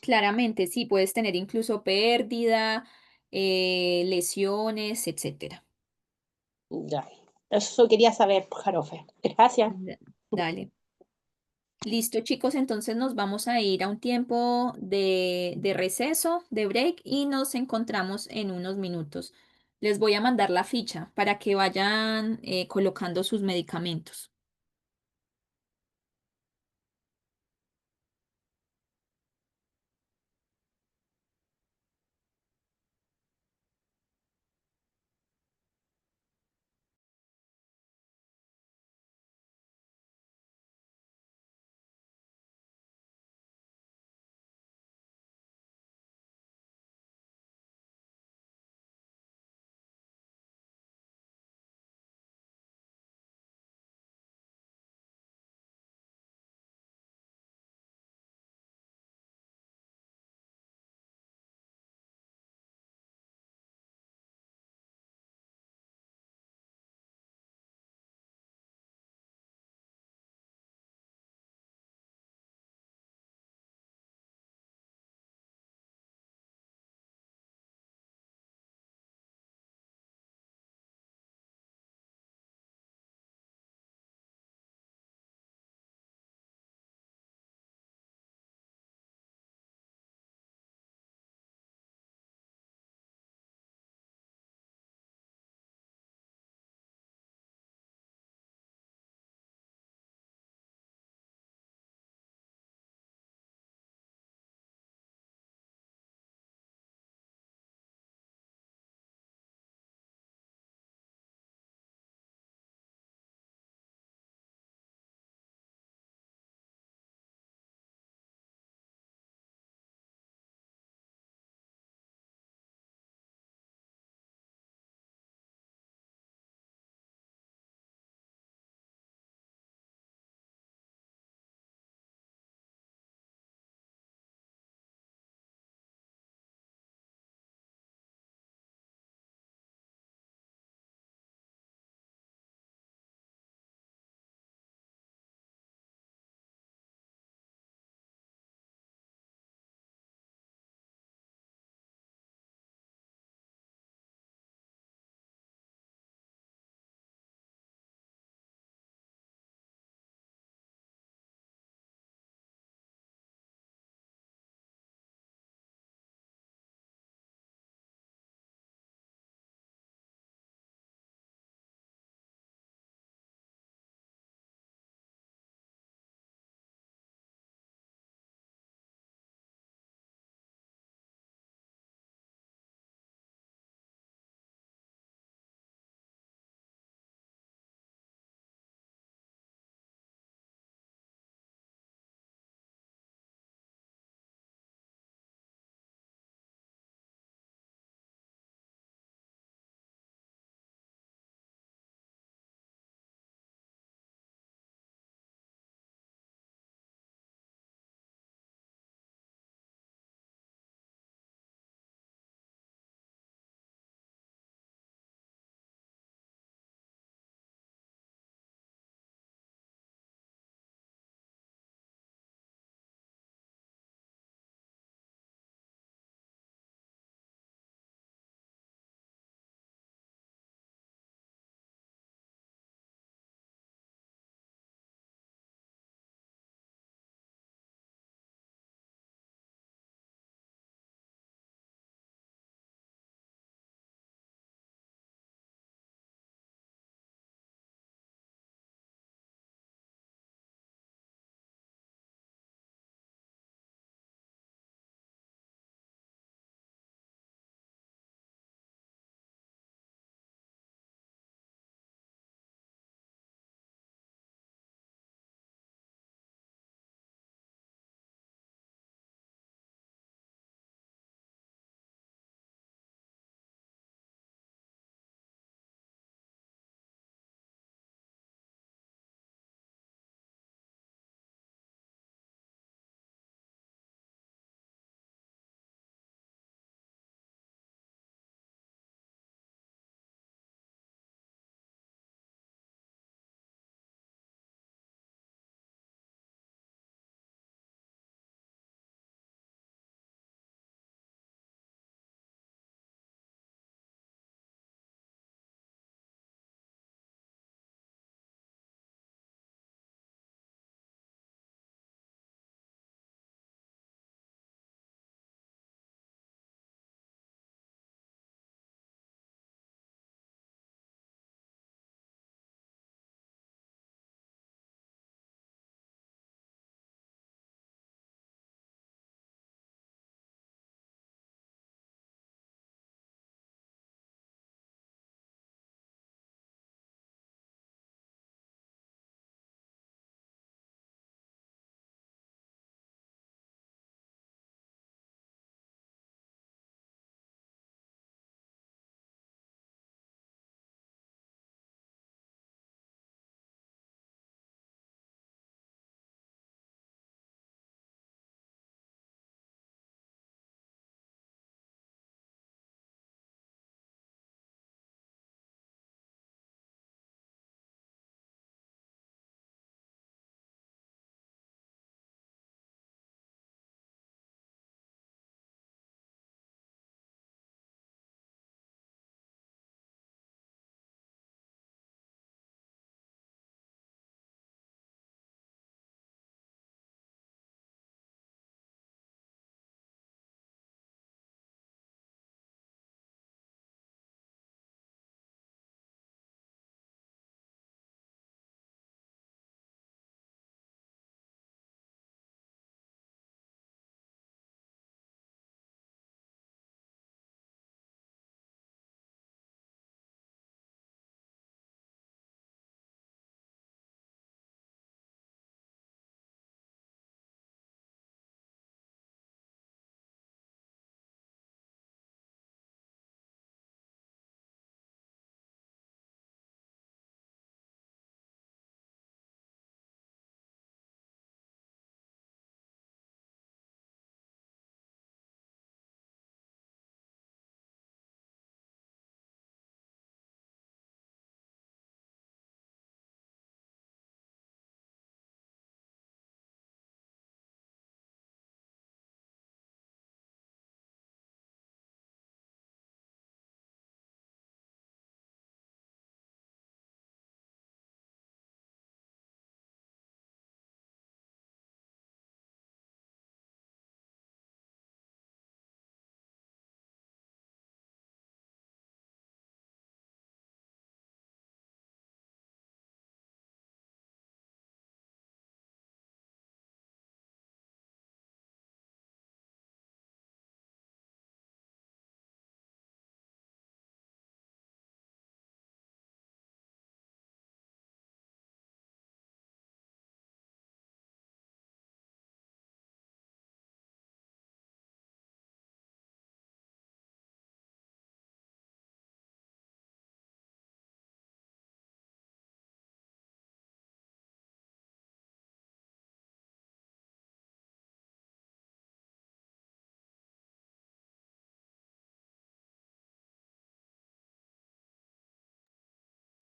Claramente, sí, puedes tener incluso pérdida, lesiones, etcétera. Ya, eso quería saber, Jarofe. Gracias. Dale. Listo, chicos, entonces nos vamos a ir a un tiempo de receso, de break, y nos encontramos en unos minutos. Les voy a mandar la ficha para que vayan colocando sus medicamentos.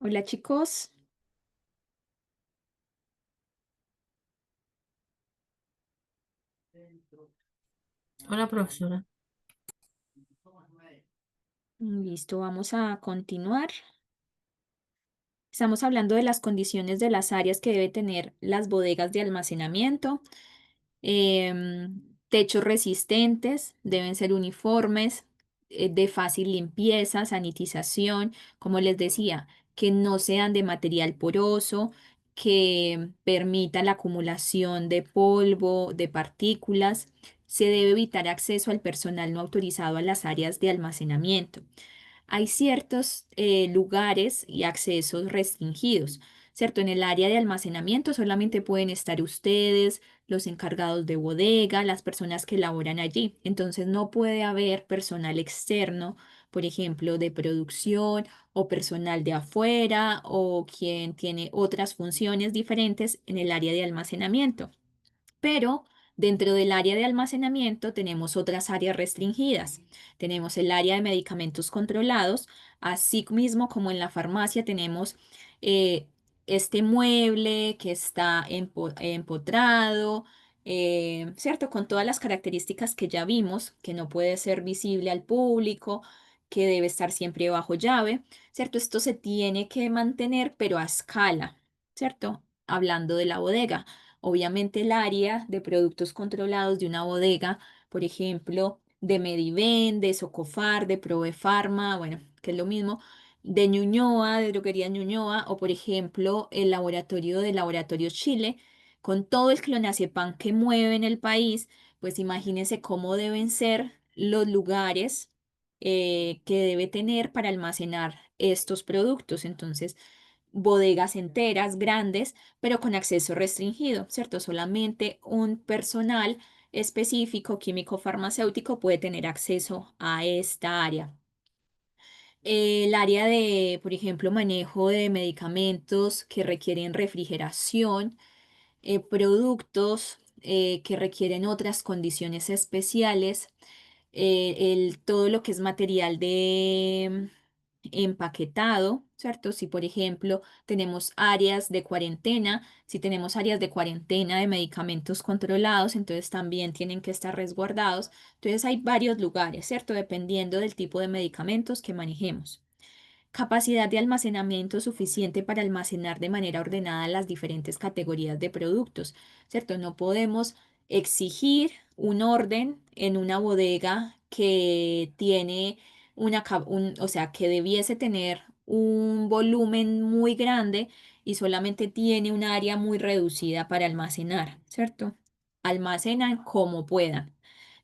Hola chicos. Hola, profesora. Listo, vamos a continuar. Estamos hablando de las condiciones de las áreas que debe tener las bodegas de almacenamiento. Techos resistentes, deben ser uniformes, de fácil limpieza, sanitización, como les decía, que no sean de material poroso, que permita la acumulación de polvo, de partículas. Se debe evitar acceso al personal no autorizado a las áreas de almacenamiento. Hay ciertos lugares y accesos restringidos, ¿cierto? En el área de almacenamiento solamente pueden estar ustedes, los encargados de bodega, las personas que laboran allí. Entonces no puede haber personal externo, por ejemplo, de producción o personal de afuera o quien tiene otras funciones diferentes en el área de almacenamiento. Pero dentro del área de almacenamiento tenemos otras áreas restringidas. Tenemos el área de medicamentos controlados, así mismo como en la farmacia tenemos eh, este mueble que está empotrado, ¿cierto? Con todas las características que ya vimos, que no puede ser visible al público, que debe estar siempre bajo llave, ¿cierto? Esto se tiene que mantener, pero a escala, ¿cierto? Hablando de la bodega. Obviamente el área de productos controlados de una bodega, por ejemplo, de Mediven, de Socofar, de Provefarma, bueno, que es lo mismo, de Ñuñoa, de Droguería Ñuñoa, o por ejemplo el laboratorio de Laboratorio Chile, con todo el clonazepam que mueve en el país, pues imagínense cómo deben ser los lugares que debe tener para almacenar estos productos. Entonces, bodegas enteras, grandes, pero con acceso restringido, ¿cierto? Solamente un personal específico, químico farmacéutico, puede tener acceso a esta área. El área de, por ejemplo, manejo de medicamentos que requieren refrigeración, productos que requieren otras condiciones especiales, todo lo que es material de empaquetado, ¿cierto? Si, por ejemplo, tenemos áreas de cuarentena, si tenemos áreas de cuarentena de medicamentos controlados, entonces también tienen que estar resguardados. Entonces hay varios lugares, ¿cierto? Dependiendo del tipo de medicamentos que manejemos. Capacidad de almacenamiento suficiente para almacenar de manera ordenada las diferentes categorías de productos, ¿cierto? No podemos exigir un orden en una bodega que tiene o sea, que debiese tener un volumen muy grande y solamente tiene un área muy reducida para almacenar, ¿cierto? Almacenan como puedan.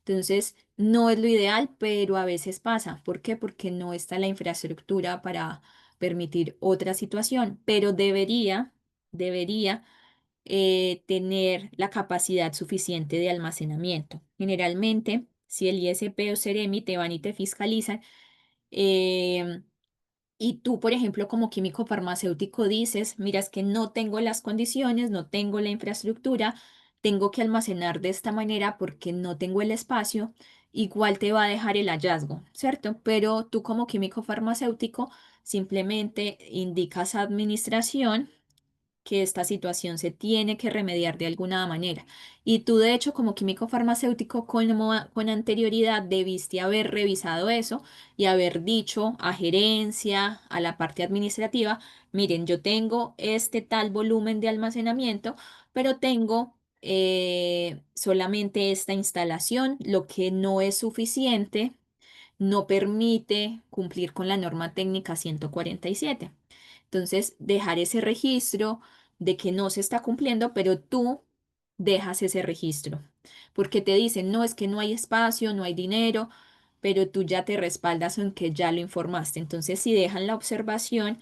Entonces, no es lo ideal, pero a veces pasa. ¿Por qué? Porque no está la infraestructura para permitir otra situación, pero debería tener la capacidad suficiente de almacenamiento. Generalmente, si el ISP o Ceremi te van y te fiscalizan, em, y tú, por ejemplo, como químico farmacéutico dices, mira, es que no tengo las condiciones, no tengo la infraestructura, tengo que almacenar de esta manera porque no tengo el espacio, igual te va a dejar el hallazgo, ¿cierto? Pero tú como químico farmacéutico simplemente indicas a administración que esta situación se tiene que remediar de alguna manera. Y tú, de hecho, como químico farmacéutico, con anterioridad debiste haber revisado eso y haber dicho a gerencia, a la parte administrativa, miren, yo tengo este tal volumen de almacenamiento, pero tengo solamente esta instalación, lo que no es suficiente, no permite cumplir con la norma técnica 147. Entonces, dejar ese registro de que no se está cumpliendo, pero tú dejas ese registro, porque te dicen, no, es que no hay espacio, no hay dinero, pero tú ya te respaldas en que ya lo informaste. Entonces, si dejan la observación,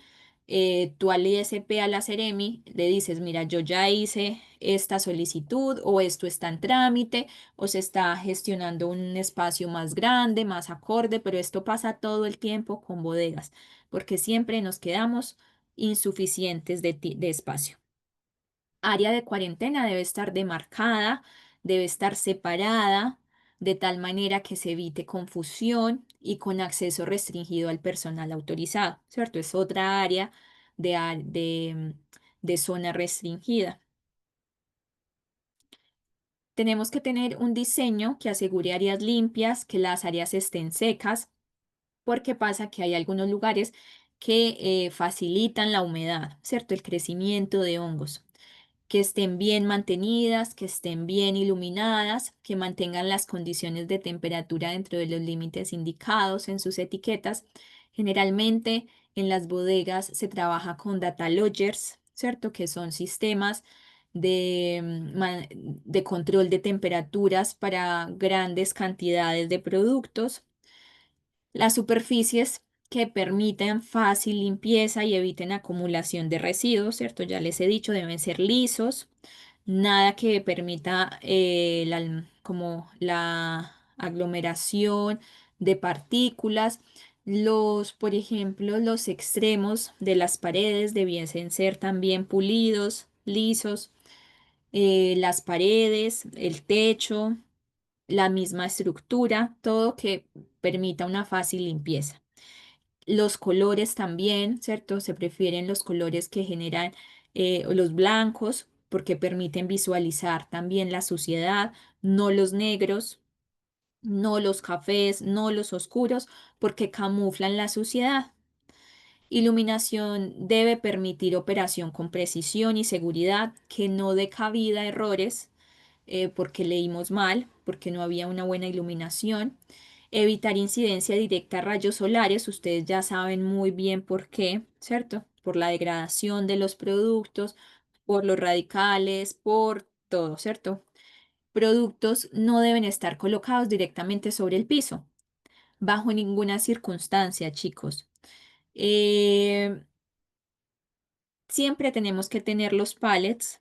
tú al ISP, a la Seremi, le dices, mira, yo ya hice esta solicitud o esto está en trámite o se está gestionando un espacio más grande, más acorde, pero esto pasa todo el tiempo con bodegas, porque siempre nos quedamos insuficientes de espacio. Área de cuarentena debe estar demarcada, debe estar separada, de tal manera que se evite confusión y con acceso restringido al personal autorizado, ¿cierto? Es otra área de zona restringida. Tenemos que tener un diseño que asegure áreas limpias, que las áreas estén secas, porque pasa que hay algunos lugares que facilitan la humedad, ¿cierto? El crecimiento de hongos. Que estén bien mantenidas, que estén bien iluminadas, que mantengan las condiciones de temperatura dentro de los límites indicados en sus etiquetas. Generalmente en las bodegas se trabaja con data loggers, ¿cierto? Que son sistemas de control de temperaturas para grandes cantidades de productos. Las superficies que permiten fácil limpieza y eviten acumulación de residuos, ¿cierto? Ya les he dicho, deben ser lisos, nada que permita como la aglomeración de partículas. Por ejemplo, los extremos de las paredes debiesen ser también pulidos, lisos. Las paredes, el techo, la misma estructura, todo que permita una fácil limpieza. Los colores también, ¿cierto? Se prefieren los colores que generan los blancos porque permiten visualizar también la suciedad, no los negros, no los cafés, no los oscuros, porque camuflan la suciedad. Iluminación debe permitir operación con precisión y seguridad, que no dé cabida a errores porque leímos mal, porque no había una buena iluminación. Evitar incidencia directa a rayos solares, ustedes ya saben muy bien por qué, ¿cierto? Por la degradación de los productos, por los radicales, por todo, ¿cierto? Productos no deben estar colocados directamente sobre el piso, bajo ninguna circunstancia, chicos. Eh, Siempre tenemos que tener los pallets.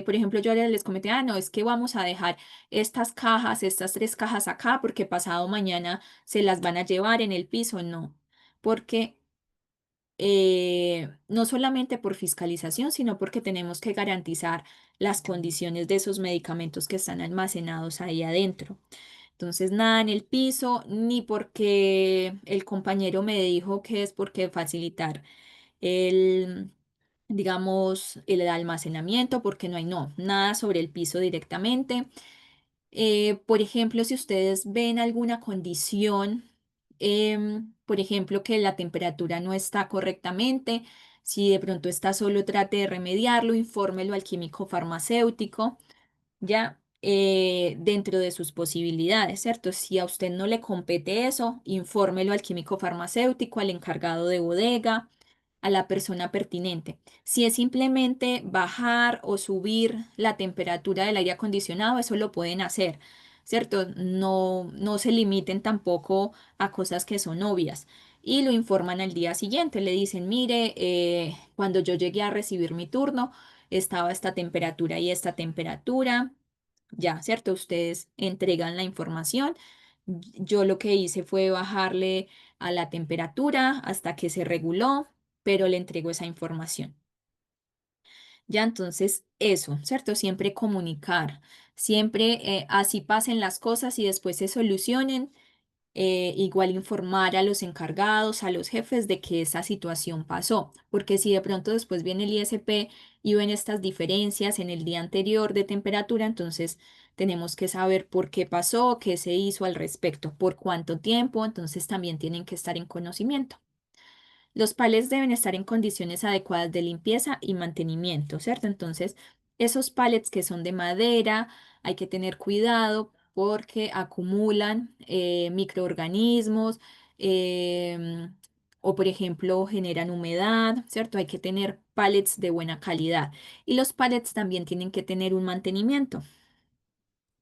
Por ejemplo, yo les comenté, no, es que vamos a dejar estas cajas, estas 3 cajas acá, porque pasado mañana se las van a llevar en el piso. No, porque no solamente por fiscalización, sino porque tenemos que garantizar las condiciones de esos medicamentos que están almacenados ahí adentro. Entonces, nada en el piso, ni porque el compañero me dijo que es porque facilitar el, digamos, el almacenamiento, porque no hay, no, nada sobre el piso directamente. Por ejemplo, si ustedes ven alguna condición, por ejemplo, que la temperatura no está correctamente, si de pronto está solo, trate de remediarlo, infórmelo al químico farmacéutico ya dentro de sus posibilidades, ¿cierto? Si a usted no le compete eso, infórmelo al químico farmacéutico, al encargado de bodega, a la persona pertinente. Si es simplemente bajar o subir la temperatura del aire acondicionado, eso lo pueden hacer, ¿cierto? No, no se limiten tampoco a cosas que son obvias. Y lo informan al día siguiente, le dicen, mire, cuando yo llegué a recibir mi turno, estaba esta temperatura y esta temperatura. Ya, ¿cierto? Ustedes entregan la información. Yo lo que hice fue bajarle a la temperatura hasta que se reguló, pero le entrego esa información. Ya, entonces eso, ¿cierto? Siempre comunicar, siempre así pasen las cosas y después se solucionen. Igual informar a los encargados, a los jefes de que esa situación pasó, porque si de pronto después viene el ISP y ven estas diferencias en el día anterior de temperatura, entonces tenemos que saber por qué pasó, qué se hizo al respecto, por cuánto tiempo, entonces también tienen que estar en conocimiento. Los palets deben estar en condiciones adecuadas de limpieza y mantenimiento, ¿cierto? Entonces, esos palets que son de madera, hay que tener cuidado porque acumulan microorganismos em, o, por ejemplo, generan humedad, ¿cierto? Hay que tener palets de buena calidad. Y los palets también tienen que tener un mantenimiento.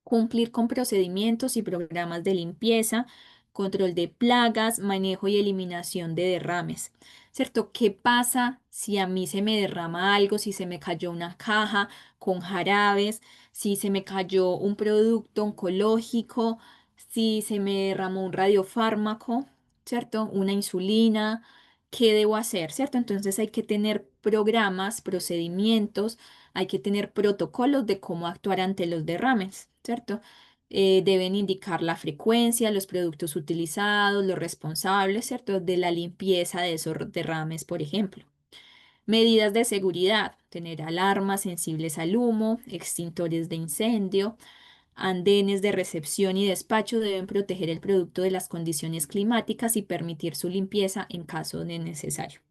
Cumplir con procedimientos y programas de limpieza, control de plagas, manejo y eliminación de derrames. ¿Cierto? ¿Qué pasa si a mí se me derrama algo, si se me cayó una caja con jarabes, si se me cayó un producto oncológico, si se me derramó un radiofármaco, ¿cierto? Una insulina, ¿qué debo hacer? ¿Cierto? Entonces hay que tener programas, procedimientos, hay que tener protocolos de cómo actuar ante los derrames, ¿cierto? Deben indicar la frecuencia, los productos utilizados, los responsables, ¿cierto? De la limpieza de esos derrames, por ejemplo. Medidas de seguridad, tener alarmas sensibles al humo, extintores de incendio, andenes de recepción y despacho deben proteger el producto de las condiciones climáticas y permitir su limpieza en caso de necesario.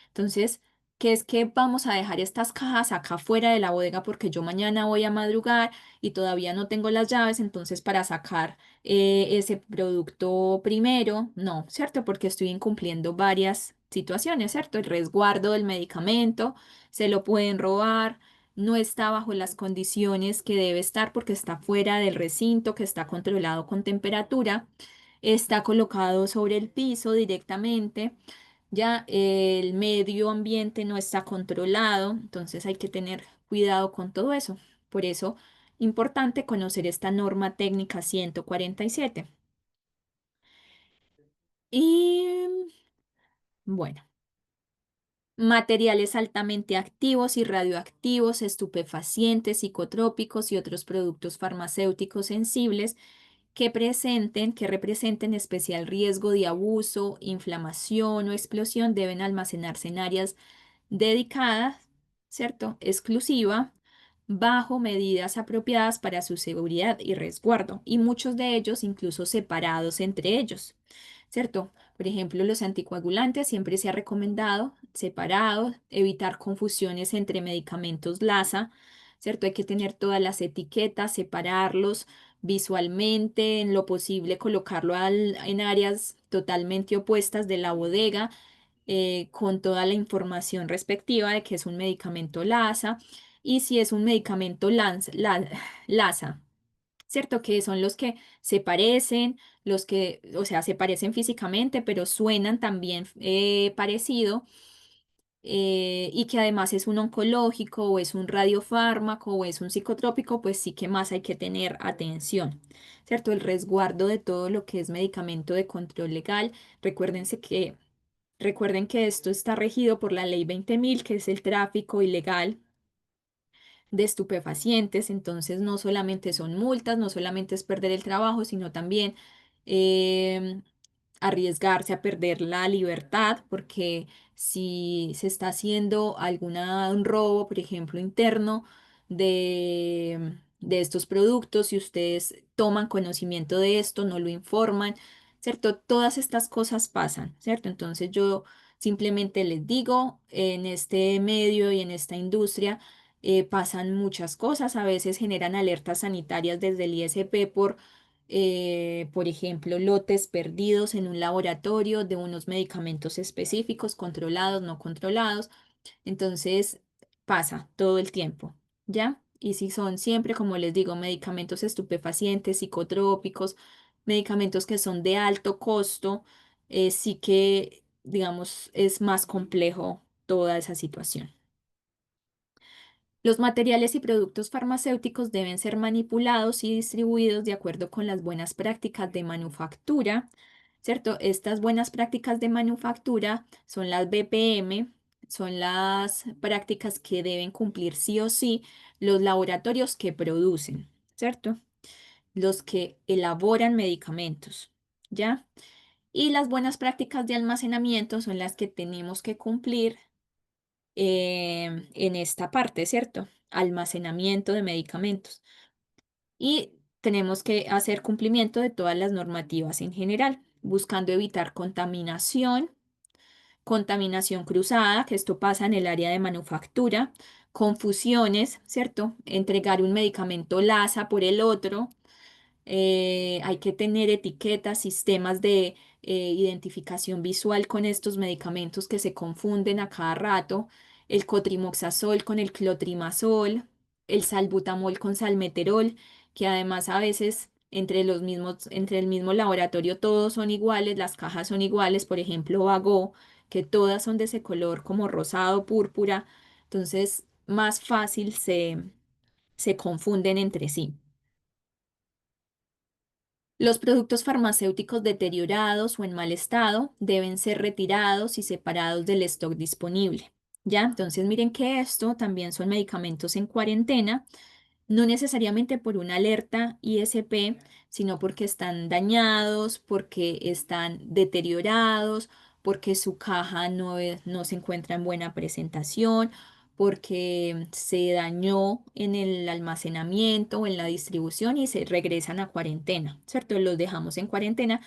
Entonces, ¿qué es que vamos a dejar estas cajas acá fuera de la bodega porque yo mañana voy a madrugar y todavía no tengo las llaves? Entonces, para sacar ese producto primero, no, ¿cierto? Porque estoy incumpliendo varias situaciones, ¿cierto? El resguardo del medicamento, se lo pueden robar, no está bajo las condiciones que debe estar porque está fuera del recinto, que está controlado con temperatura, está colocado sobre el piso directamente. Ya el medio ambiente no está controlado, entonces hay que tener cuidado con todo eso. Por eso, importante conocer esta norma técnica 147. Y bueno, materiales altamente activos y radioactivos, estupefacientes, psicotrópicos y otros productos farmacéuticos sensibles que representen especial riesgo de abuso, inflamación o explosión deben almacenarse en áreas dedicada, ¿cierto? Exclusiva, bajo medidas apropiadas para su seguridad y resguardo, y muchos de ellos incluso separados entre ellos, ¿cierto? Por ejemplo, los anticoagulantes siempre se ha recomendado separados, evitar confusiones entre medicamentos LASA, ¿cierto? Hay que tener todas las etiquetas, separarlos visualmente, en lo posible colocarlo en áreas totalmente opuestas de la bodega con toda la información respectiva de que es un medicamento LASA y si es un medicamento LASA, ¿cierto? Que son los que se parecen, los que, o sea, se parecen físicamente, pero suenan también parecido. Y que además es un oncológico o es un radiofármaco o es un psicotrópico, pues sí que más hay que tener atención, ¿cierto? El resguardo de todo lo que es medicamento de control legal. Recuerden que esto está regido por la Ley 20.000, que es el tráfico ilegal de estupefacientes, entonces no solamente son multas, no solamente es perder el trabajo, sino también em, arriesgarse a perder la libertad, porque si se está haciendo un robo, por ejemplo, interno de estos productos, si ustedes toman conocimiento de esto, no lo informan, ¿cierto? Todas estas cosas pasan, ¿cierto? Entonces yo simplemente les digo, en este medio y en esta industria, pasan muchas cosas, a veces generan alertas sanitarias desde el ISP por ejemplo, lotes perdidos en un laboratorio de unos medicamentos específicos, controlados, no controlados. Entonces, pasa todo el tiempo, ¿ya? Y si son siempre, como les digo, medicamentos estupefacientes, psicotrópicos, medicamentos que son de alto costo, sí que, digamos, es más complejo toda esa situación. Los materiales y productos farmacéuticos deben ser manipulados y distribuidos de acuerdo con las buenas prácticas de manufactura, ¿cierto? Estas buenas prácticas de manufactura son las BPM, son las prácticas que deben cumplir sí o sí los laboratorios que producen, ¿cierto? Los que elaboran medicamentos, ¿ya? Y las buenas prácticas de almacenamiento son las que tenemos que cumplir en esta parte, ¿cierto? Almacenamiento de medicamentos. Y tenemos que hacer cumplimiento de todas las normativas en general, buscando evitar contaminación, contaminación cruzada, que esto pasa en el área de manufactura, confusiones, ¿cierto? Entregar un medicamento LASA por el otro, hay que tener etiquetas, sistemas de identificación visual con estos medicamentos que se confunden a cada rato, el cotrimoxazol con el clotrimazol, el salbutamol con salmeterol, que además a veces entre el mismo laboratorio todos son iguales, las cajas son iguales, por ejemplo, Vago, que todas son de ese color como rosado, púrpura, entonces más fácil se confunden entre sí. Los productos farmacéuticos deteriorados o en mal estado deben ser retirados y separados del stock disponible. ¿Ya? Entonces miren que esto también son medicamentos en cuarentena, no necesariamente por una alerta ISP, sino porque están dañados, porque están deteriorados, porque su caja no se encuentra en buena presentación, porque se dañó en el almacenamiento o en la distribución y se regresan a cuarentena, ¿cierto? Los dejamos en cuarentena,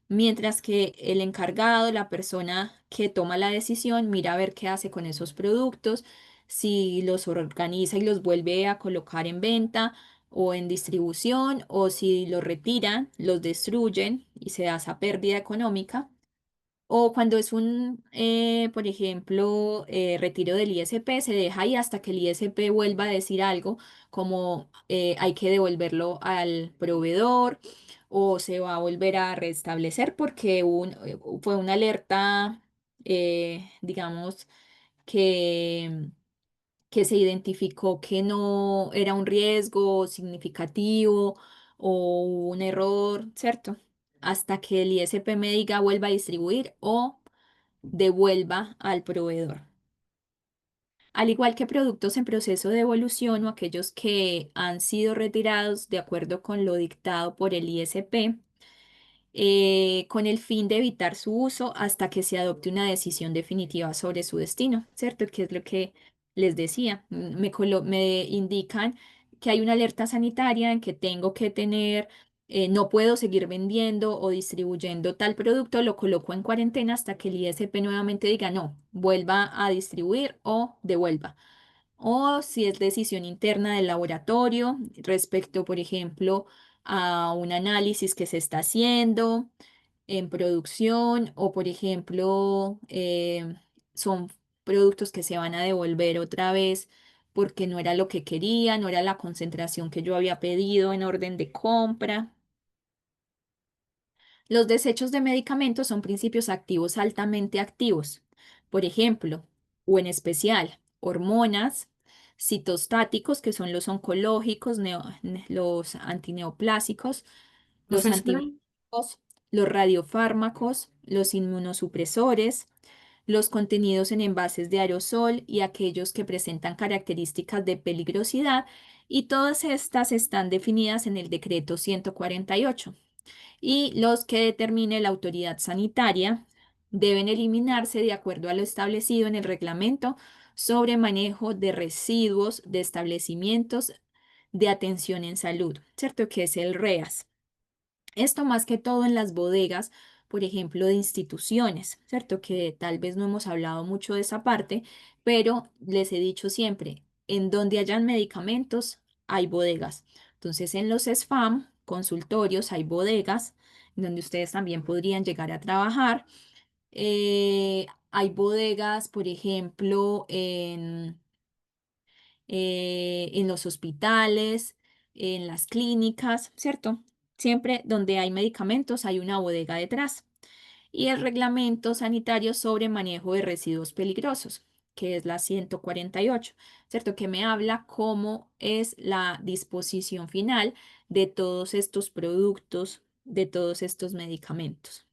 mientras que el encargado, la persona que toma la decisión, mira a ver qué hace con esos productos, si los organiza y los vuelve a colocar en venta o en distribución, o si los retiran, los destruyen y se da esa pérdida económica. O cuando es por ejemplo, retiro del ISP, se deja ahí hasta que el ISP vuelva a decir algo como hay que devolverlo al proveedor o se va a volver a restablecer porque fue una alerta, digamos, que, que se identificó que no era un riesgo significativo o un error, ¿cierto? Hasta que el ISP me diga vuelva a distribuir o devuelva al proveedor. Al igual que productos en proceso de evolución o aquellos que han sido retirados de acuerdo con lo dictado por el ISP, con el fin de evitar su uso hasta que se adopte una decisión definitiva sobre su destino, ¿cierto? Que es lo que les decía. Me indican que hay una alerta sanitaria en que tengo que tener, no puedo seguir vendiendo o distribuyendo tal producto, lo coloco en cuarentena hasta que el ISP nuevamente diga no, vuelva a distribuir o devuelva. O si es decisión interna del laboratorio respecto, por ejemplo, a un análisis que se está haciendo en producción o, por ejemplo, son productos que se van a devolver otra vez porque no era lo que quería, no era la concentración que yo había pedido en orden de compra. Los desechos de medicamentos son principios activos altamente activos. Por ejemplo, o en especial, hormonas, citostáticos, que son los oncológicos, los antineoplásicos, los Profesora, antibióticos, los radiofármacos, los inmunosupresores, los contenidos en envases de aerosol y aquellos que presentan características de peligrosidad, y todas estas están definidas en el decreto 148. Y los que determine la autoridad sanitaria deben eliminarse de acuerdo a lo establecido en el reglamento sobre manejo de residuos de establecimientos de atención en salud, ¿cierto? Que es el REAS. Esto más que todo en las bodegas, por ejemplo, de instituciones, ¿cierto? Que tal vez no hemos hablado mucho de esa parte, pero les he dicho siempre, en donde hayan medicamentos, hay bodegas. Entonces, en los SFAM, consultorios, hay bodegas donde ustedes también podrían llegar a trabajar. Hay bodegas, por ejemplo, en los hospitales, en las clínicas, ¿cierto? Siempre donde hay medicamentos hay una bodega detrás. Y el reglamento sanitario sobre manejo de residuos peligrosos, que es la 148, ¿cierto? Que me habla cómo es la disposición final de todos estos productos, de todos estos medicamentos.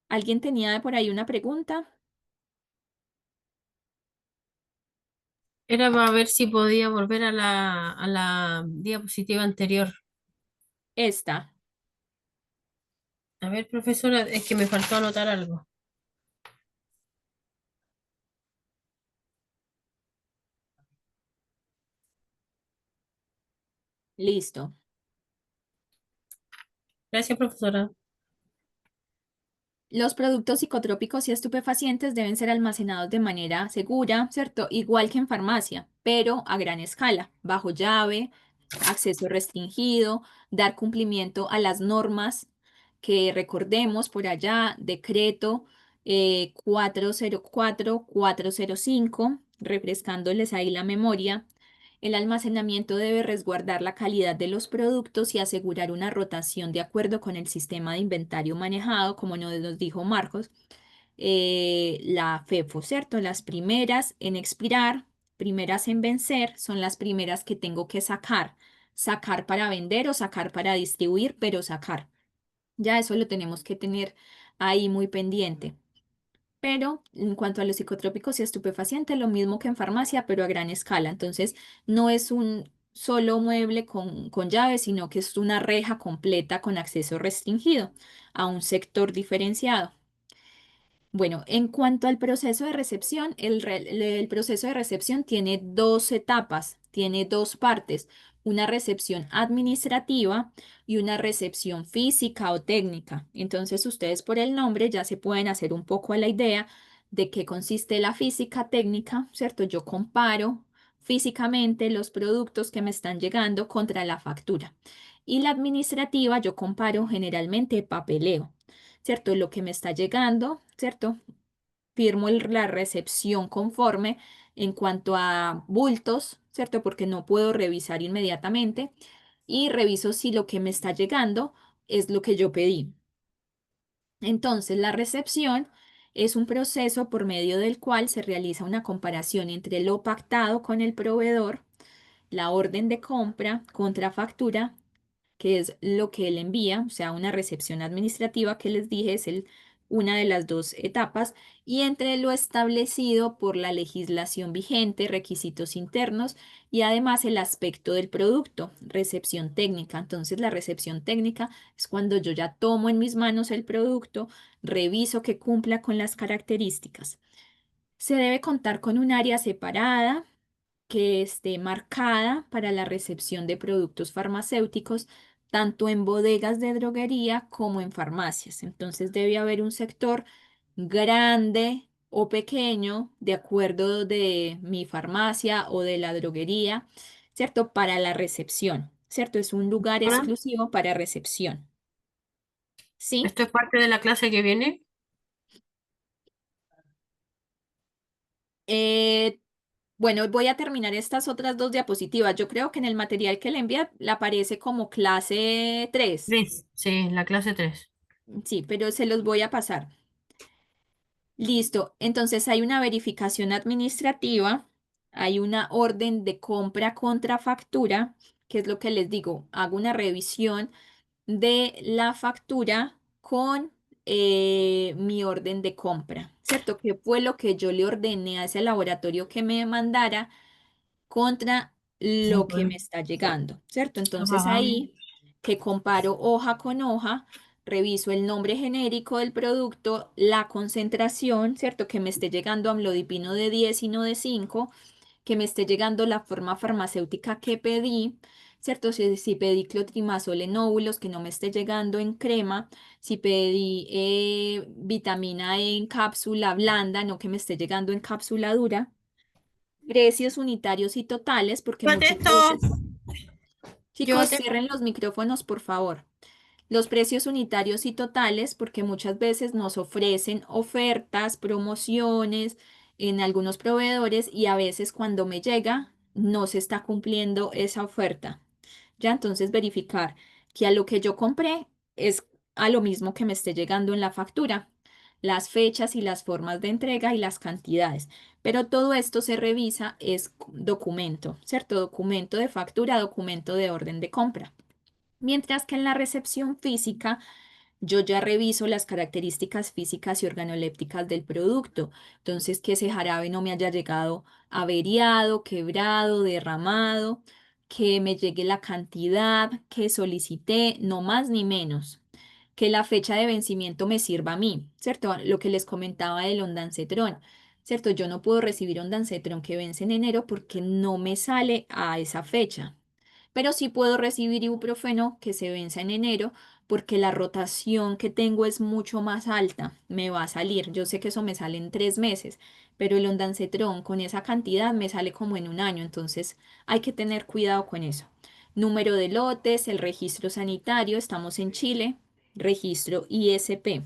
¿Alguien tenía por ahí una pregunta? era para ver si podía volver a la diapositiva anterior. Esta, A ver, profesora, es que me faltó anotar algo. listo. Gracias, profesora. Los productos psicotrópicos y estupefacientes deben ser almacenados de manera segura, ¿cierto? Igual que en farmacia, pero a gran escala, bajo llave, acceso restringido, dar cumplimiento a las normas que recordemos por allá, decreto 404-405, refrescándoles ahí la memoria. El almacenamiento debe resguardar la calidad de los productos y asegurar una rotación de acuerdo con el sistema de inventario manejado, como nos dijo Marcos, la FEFO, ¿cierto? Las primeras en expirar, primeras en vencer, son las primeras que tengo que sacar. Sacar para vender o sacar para distribuir, pero sacar. Ya eso lo tenemos que tener ahí muy pendiente. Pero en cuanto a los psicotrópicos y estupefacientes, lo mismo que en farmacia, pero a gran escala. Entonces, no es un solo mueble con llave, sino que es una reja completa con acceso restringido a un sector diferenciado. Bueno, en cuanto al proceso de recepción, el proceso de recepción tiene dos etapas, tiene dos partes, una recepción administrativa y una recepción física o técnica. Entonces, ustedes por el nombre ya se pueden hacer un poco a la idea de qué consiste la física técnica, ¿cierto? Yo comparo físicamente los productos que me están llegando contra la factura. Y la administrativa, yo comparo generalmente papeleo. ¿Cierto? Lo que me está llegando, ¿cierto? Firmo la recepción conforme en cuanto a bultos, ¿cierto? Porque no puedo revisar inmediatamente y reviso si lo que me está llegando es lo que yo pedí. Entonces, la recepción es un proceso por medio del cual se realiza una comparación entre lo pactado con el proveedor, la orden de compra, contrafactura, que es lo que él envía, o sea, una recepción administrativa que les dije es una de las dos etapas, y entre lo establecido por la legislación vigente, requisitos internos y además el aspecto del producto, recepción técnica. Entonces, la recepción técnica es cuando yo ya tomo en mis manos el producto, reviso que cumpla con las características. Se debe contar con un área separada que esté marcada para la recepción de productos farmacéuticos, tanto en bodegas de droguería como en farmacias. Entonces debe haber un sector grande o pequeño, de acuerdo de mi farmacia o de la droguería, ¿cierto? Para la recepción, ¿cierto? Es un lugar Hola, exclusivo para recepción. ¿Sí? ¿esto es parte de la clase que viene? Eh, bueno, voy a terminar estas otras dos diapositivas. Yo creo que en el material que le envía le aparece como clase 3. Tres, sí, la clase 3. Sí, pero se los voy a pasar. Listo. Entonces hay una verificación administrativa, hay una orden de compra contra factura, que es lo que les digo, hago una revisión de la factura con mi orden de compra, ¿cierto? Que fue lo que yo le ordené a ese laboratorio que me mandara contra lo que me está llegando, ¿cierto? Entonces ahí que comparo hoja con hoja, reviso el nombre genérico del producto, la concentración, ¿cierto? Que me esté llegando amlodipino de 10 y no de 5, que me esté llegando la forma farmacéutica que pedí, ¿cierto? Si pedí clotrimazol en óvulos, que no me esté llegando en crema, si pedí vitamina E en cápsula blanda, no que me esté llegando en cápsula dura. Precios unitarios y totales, porque muchas Protesto, veces, yo chicos, te... cierren los micrófonos, por favor. Los precios unitarios y totales, porque muchas veces nos ofrecen ofertas, promociones en algunos proveedores y a veces cuando me llega no se está cumpliendo esa oferta. Ya, entonces verificar que a lo que yo compré es a lo mismo que me esté llegando en la factura, las fechas y las formas de entrega y las cantidades. Pero todo esto se revisa, es documento, ¿cierto? Documento de factura, documento de orden de compra. Mientras que en la recepción física, yo ya reviso las características físicas y organolépticas del producto. Entonces, que ese jarabe no me haya llegado averiado, quebrado, derramado, que me llegue la cantidad que solicité, no más ni menos. Que la fecha de vencimiento me sirva a mí, ¿cierto? Lo que les comentaba del ondansetrón, ¿cierto? Yo no puedo recibir ondansetrón que vence en enero porque no me sale a esa fecha, pero sí puedo recibir ibuprofeno que se venza en enero porque la rotación que tengo es mucho más alta, me va a salir. Yo sé que eso me sale en 3 meses, pero el ondansetrón con esa cantidad me sale como en un año, entonces hay que tener cuidado con eso. Número de lotes, el registro sanitario, estamos en Chile, registro ISP.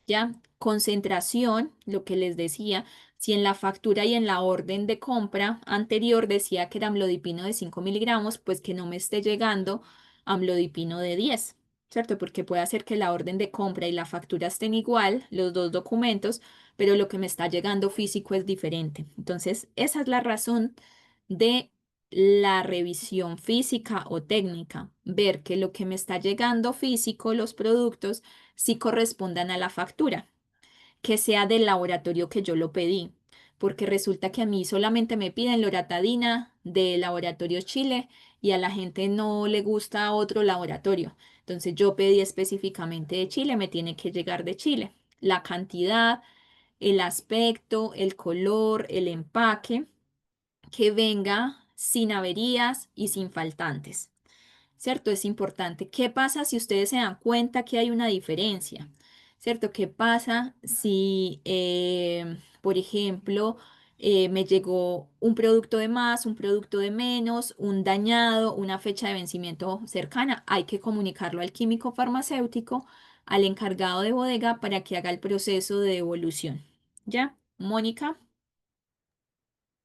¿Ya? Concentración, lo que les decía, si en la factura y en la orden de compra anterior decía que era amlodipino de 5 miligramos, pues que no me esté llegando amlodipino de 10, ¿cierto? Porque puede hacer que la orden de compra y la factura estén igual, los dos documentos, pero lo que me está llegando físico es diferente. Entonces, esa es la razón de la revisión física o técnica, ver que lo que me está llegando físico, los productos, sí correspondan a la factura, que sea del laboratorio que yo lo pedí, porque resulta que a mí solamente me piden loratadina de Laboratorio Chile y a la gente no le gusta otro laboratorio. Entonces yo pedí específicamente de Chile, me tiene que llegar de Chile. la cantidad, el aspecto, el color, el empaque, que venga sin averías y sin faltantes. ¿Cierto? Es importante. ¿Qué pasa si ustedes se dan cuenta que hay una diferencia? ¿Cierto? ¿Qué pasa si, por ejemplo, me llegó un producto de más, un producto de menos, un dañado, una fecha de vencimiento cercana? Hay que comunicarlo al químico farmacéutico, al encargado de bodega para que haga el proceso de devolución. ¿Ya? Mónica.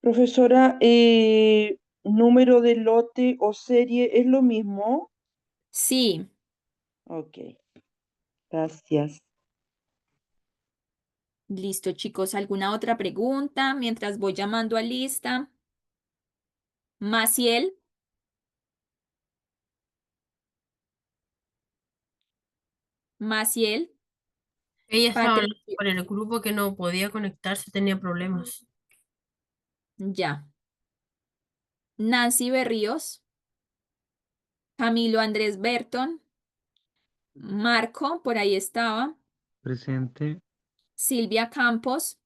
Profesora, número de lote o serie es lo mismo. Sí. Ok, gracias. Listo, chicos. ¿Alguna otra pregunta mientras voy llamando a lista? Maciel. Maciel. Ella estaba hablando Patricia. por el grupo que no podía conectarse, tenía problemas. Ya. Nancy Berríos. Camilo Andrés Berton. Marco, por ahí estaba. Presente. Silvia Campos.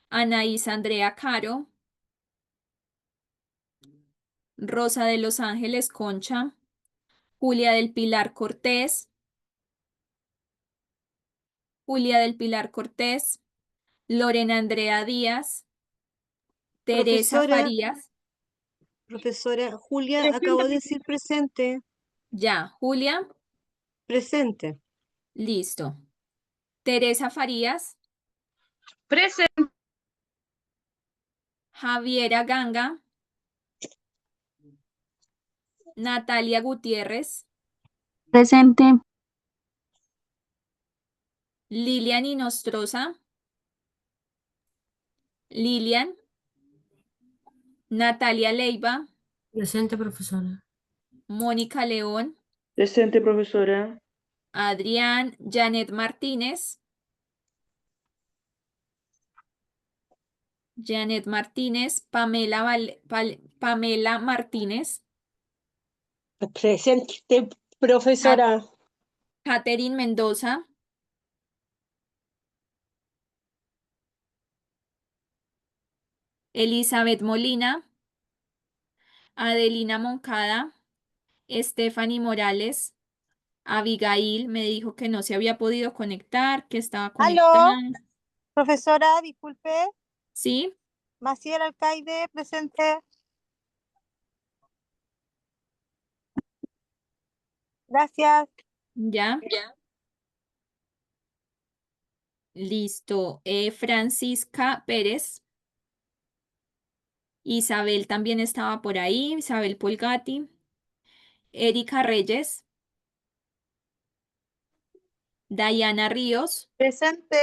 Anaís Andrea Caro. Rosa de los Ángeles Concha. Julia del Pilar Cortés. Julia del Pilar Cortés. Lorena Andrea Díaz. Teresa Profesora, Farías. profesora Julia, acabo de decir presente, Ya. Julia. presente. Listo. Teresa Farías. Presente. Javiera Ganga. Natalia Gutiérrez. Presente. Lilian Inostroza. Lilian. Natalia Leiva. Presente, profesora. Mónica León. Presente, profesora. Adrián. Janet Martínez. Janet Martínez. Pamela Martínez. Presente, Cat- profesora. Catherine Mendoza. Elizabeth Molina. Adelina Moncada. Stephanie Morales. Abigail me dijo que no se había podido conectar, que estaba conectada. Aló, profesora, disculpe. ¿Sí? Maciel Alcaide, presente. Gracias. ¿Ya? Listo. Francisca Pérez. Isabel también estaba por ahí. Isabel Polgati. Erika Reyes. Dayana Ríos. Presente.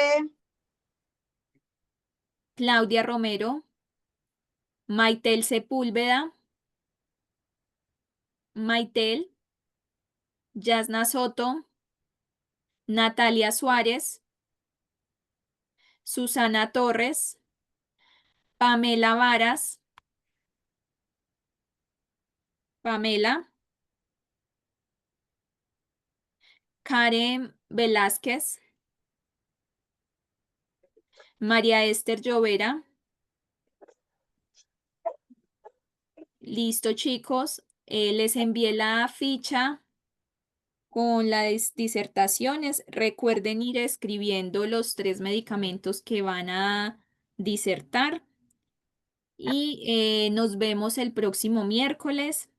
Claudia Romero. Maitel Sepúlveda. Maitel. Yasna Soto. Natalia Suárez. Susana Torres. Pamela Varas. Pamela. Karen Velázquez. María Esther Llovera. Listo, chicos. Les envié la ficha con las disertaciones. Recuerden ir escribiendo los 3 medicamentos que van a disertar. Y nos vemos el próximo miércoles.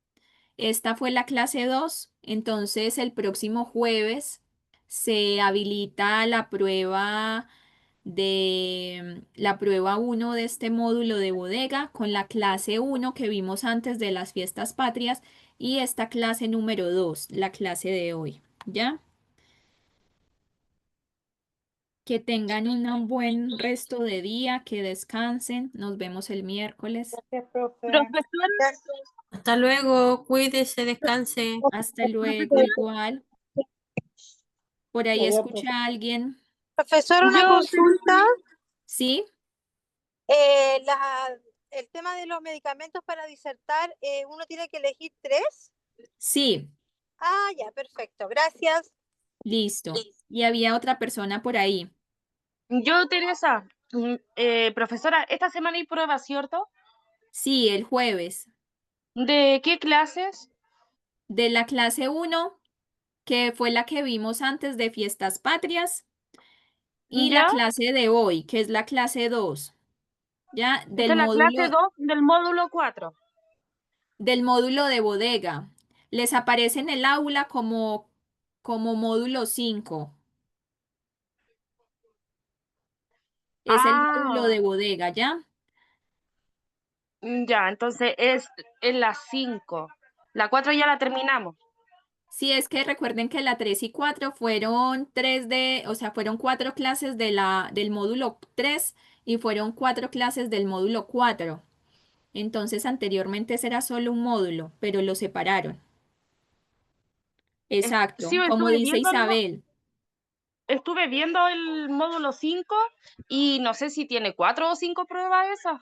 Esta fue la clase 2. Entonces, el próximo jueves se habilita la prueba 1 de este módulo de bodega con la clase 1 que vimos antes de las fiestas patrias y esta clase número 2, la clase de hoy. ¿Ya? Que tengan un buen resto de día, que descansen. Nos vemos el miércoles. Gracias, profe. Profesora, Hasta luego, cuídese, descanse. Hasta luego, igual. Por ahí escucha a alguien. Profesor, una yo consulta. ¿Sí? El tema de los medicamentos para disertar, ¿uno tiene que elegir 3? Sí, Ah, ya, perfecto. Gracias. listo. Y había otra persona por ahí. Yo, Teresa, profesora, esta semana hay pruebas, ¿cierto? Sí, el jueves. ¿De qué clases? De la clase 1, que fue la que vimos antes de Fiestas Patrias, y la ¿Ya? clase de hoy, que es la clase 2, ya Esta es la clase 2 del módulo 4. del módulo de bodega. Les aparece en el aula como módulo 5. Es el módulo Ah, de bodega, ¿ya? ya, entonces es en las 5. La 4 ya la terminamos. Sí, es que recuerden que la 3 y 4 fueron o sea, fueron 4 clases del módulo 3 y fueron 4 clases del módulo 4. Entonces, anteriormente ese era solo un módulo, pero lo separaron. Sí, Exacto, como dice Isabel, estuve viendo el módulo 5 y no sé si tiene 4 o 5 pruebas esas.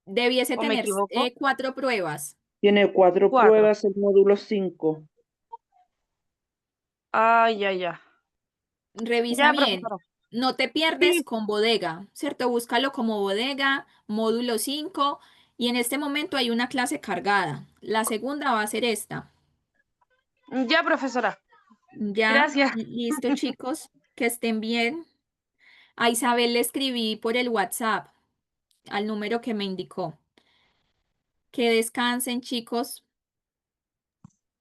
debiese ¿O me tener equivoco? 4 pruebas. Tiene 4 4. pruebas el módulo 5. Ah, ya, ya. Revisa Ya, bien, profesora. no te pierdes Sí, con bodega, ¿cierto? Búscalo como bodega, módulo 5, y en este momento hay una clase cargada. La segunda va a ser esta. ya, profesora. Ya, Gracias. listo, chicos, que estén bien. A Isabel le escribí por el WhatsApp al número que me indicó. Que descansen, chicos.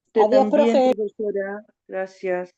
Usted Adiós, también, profe. profesora. Gracias.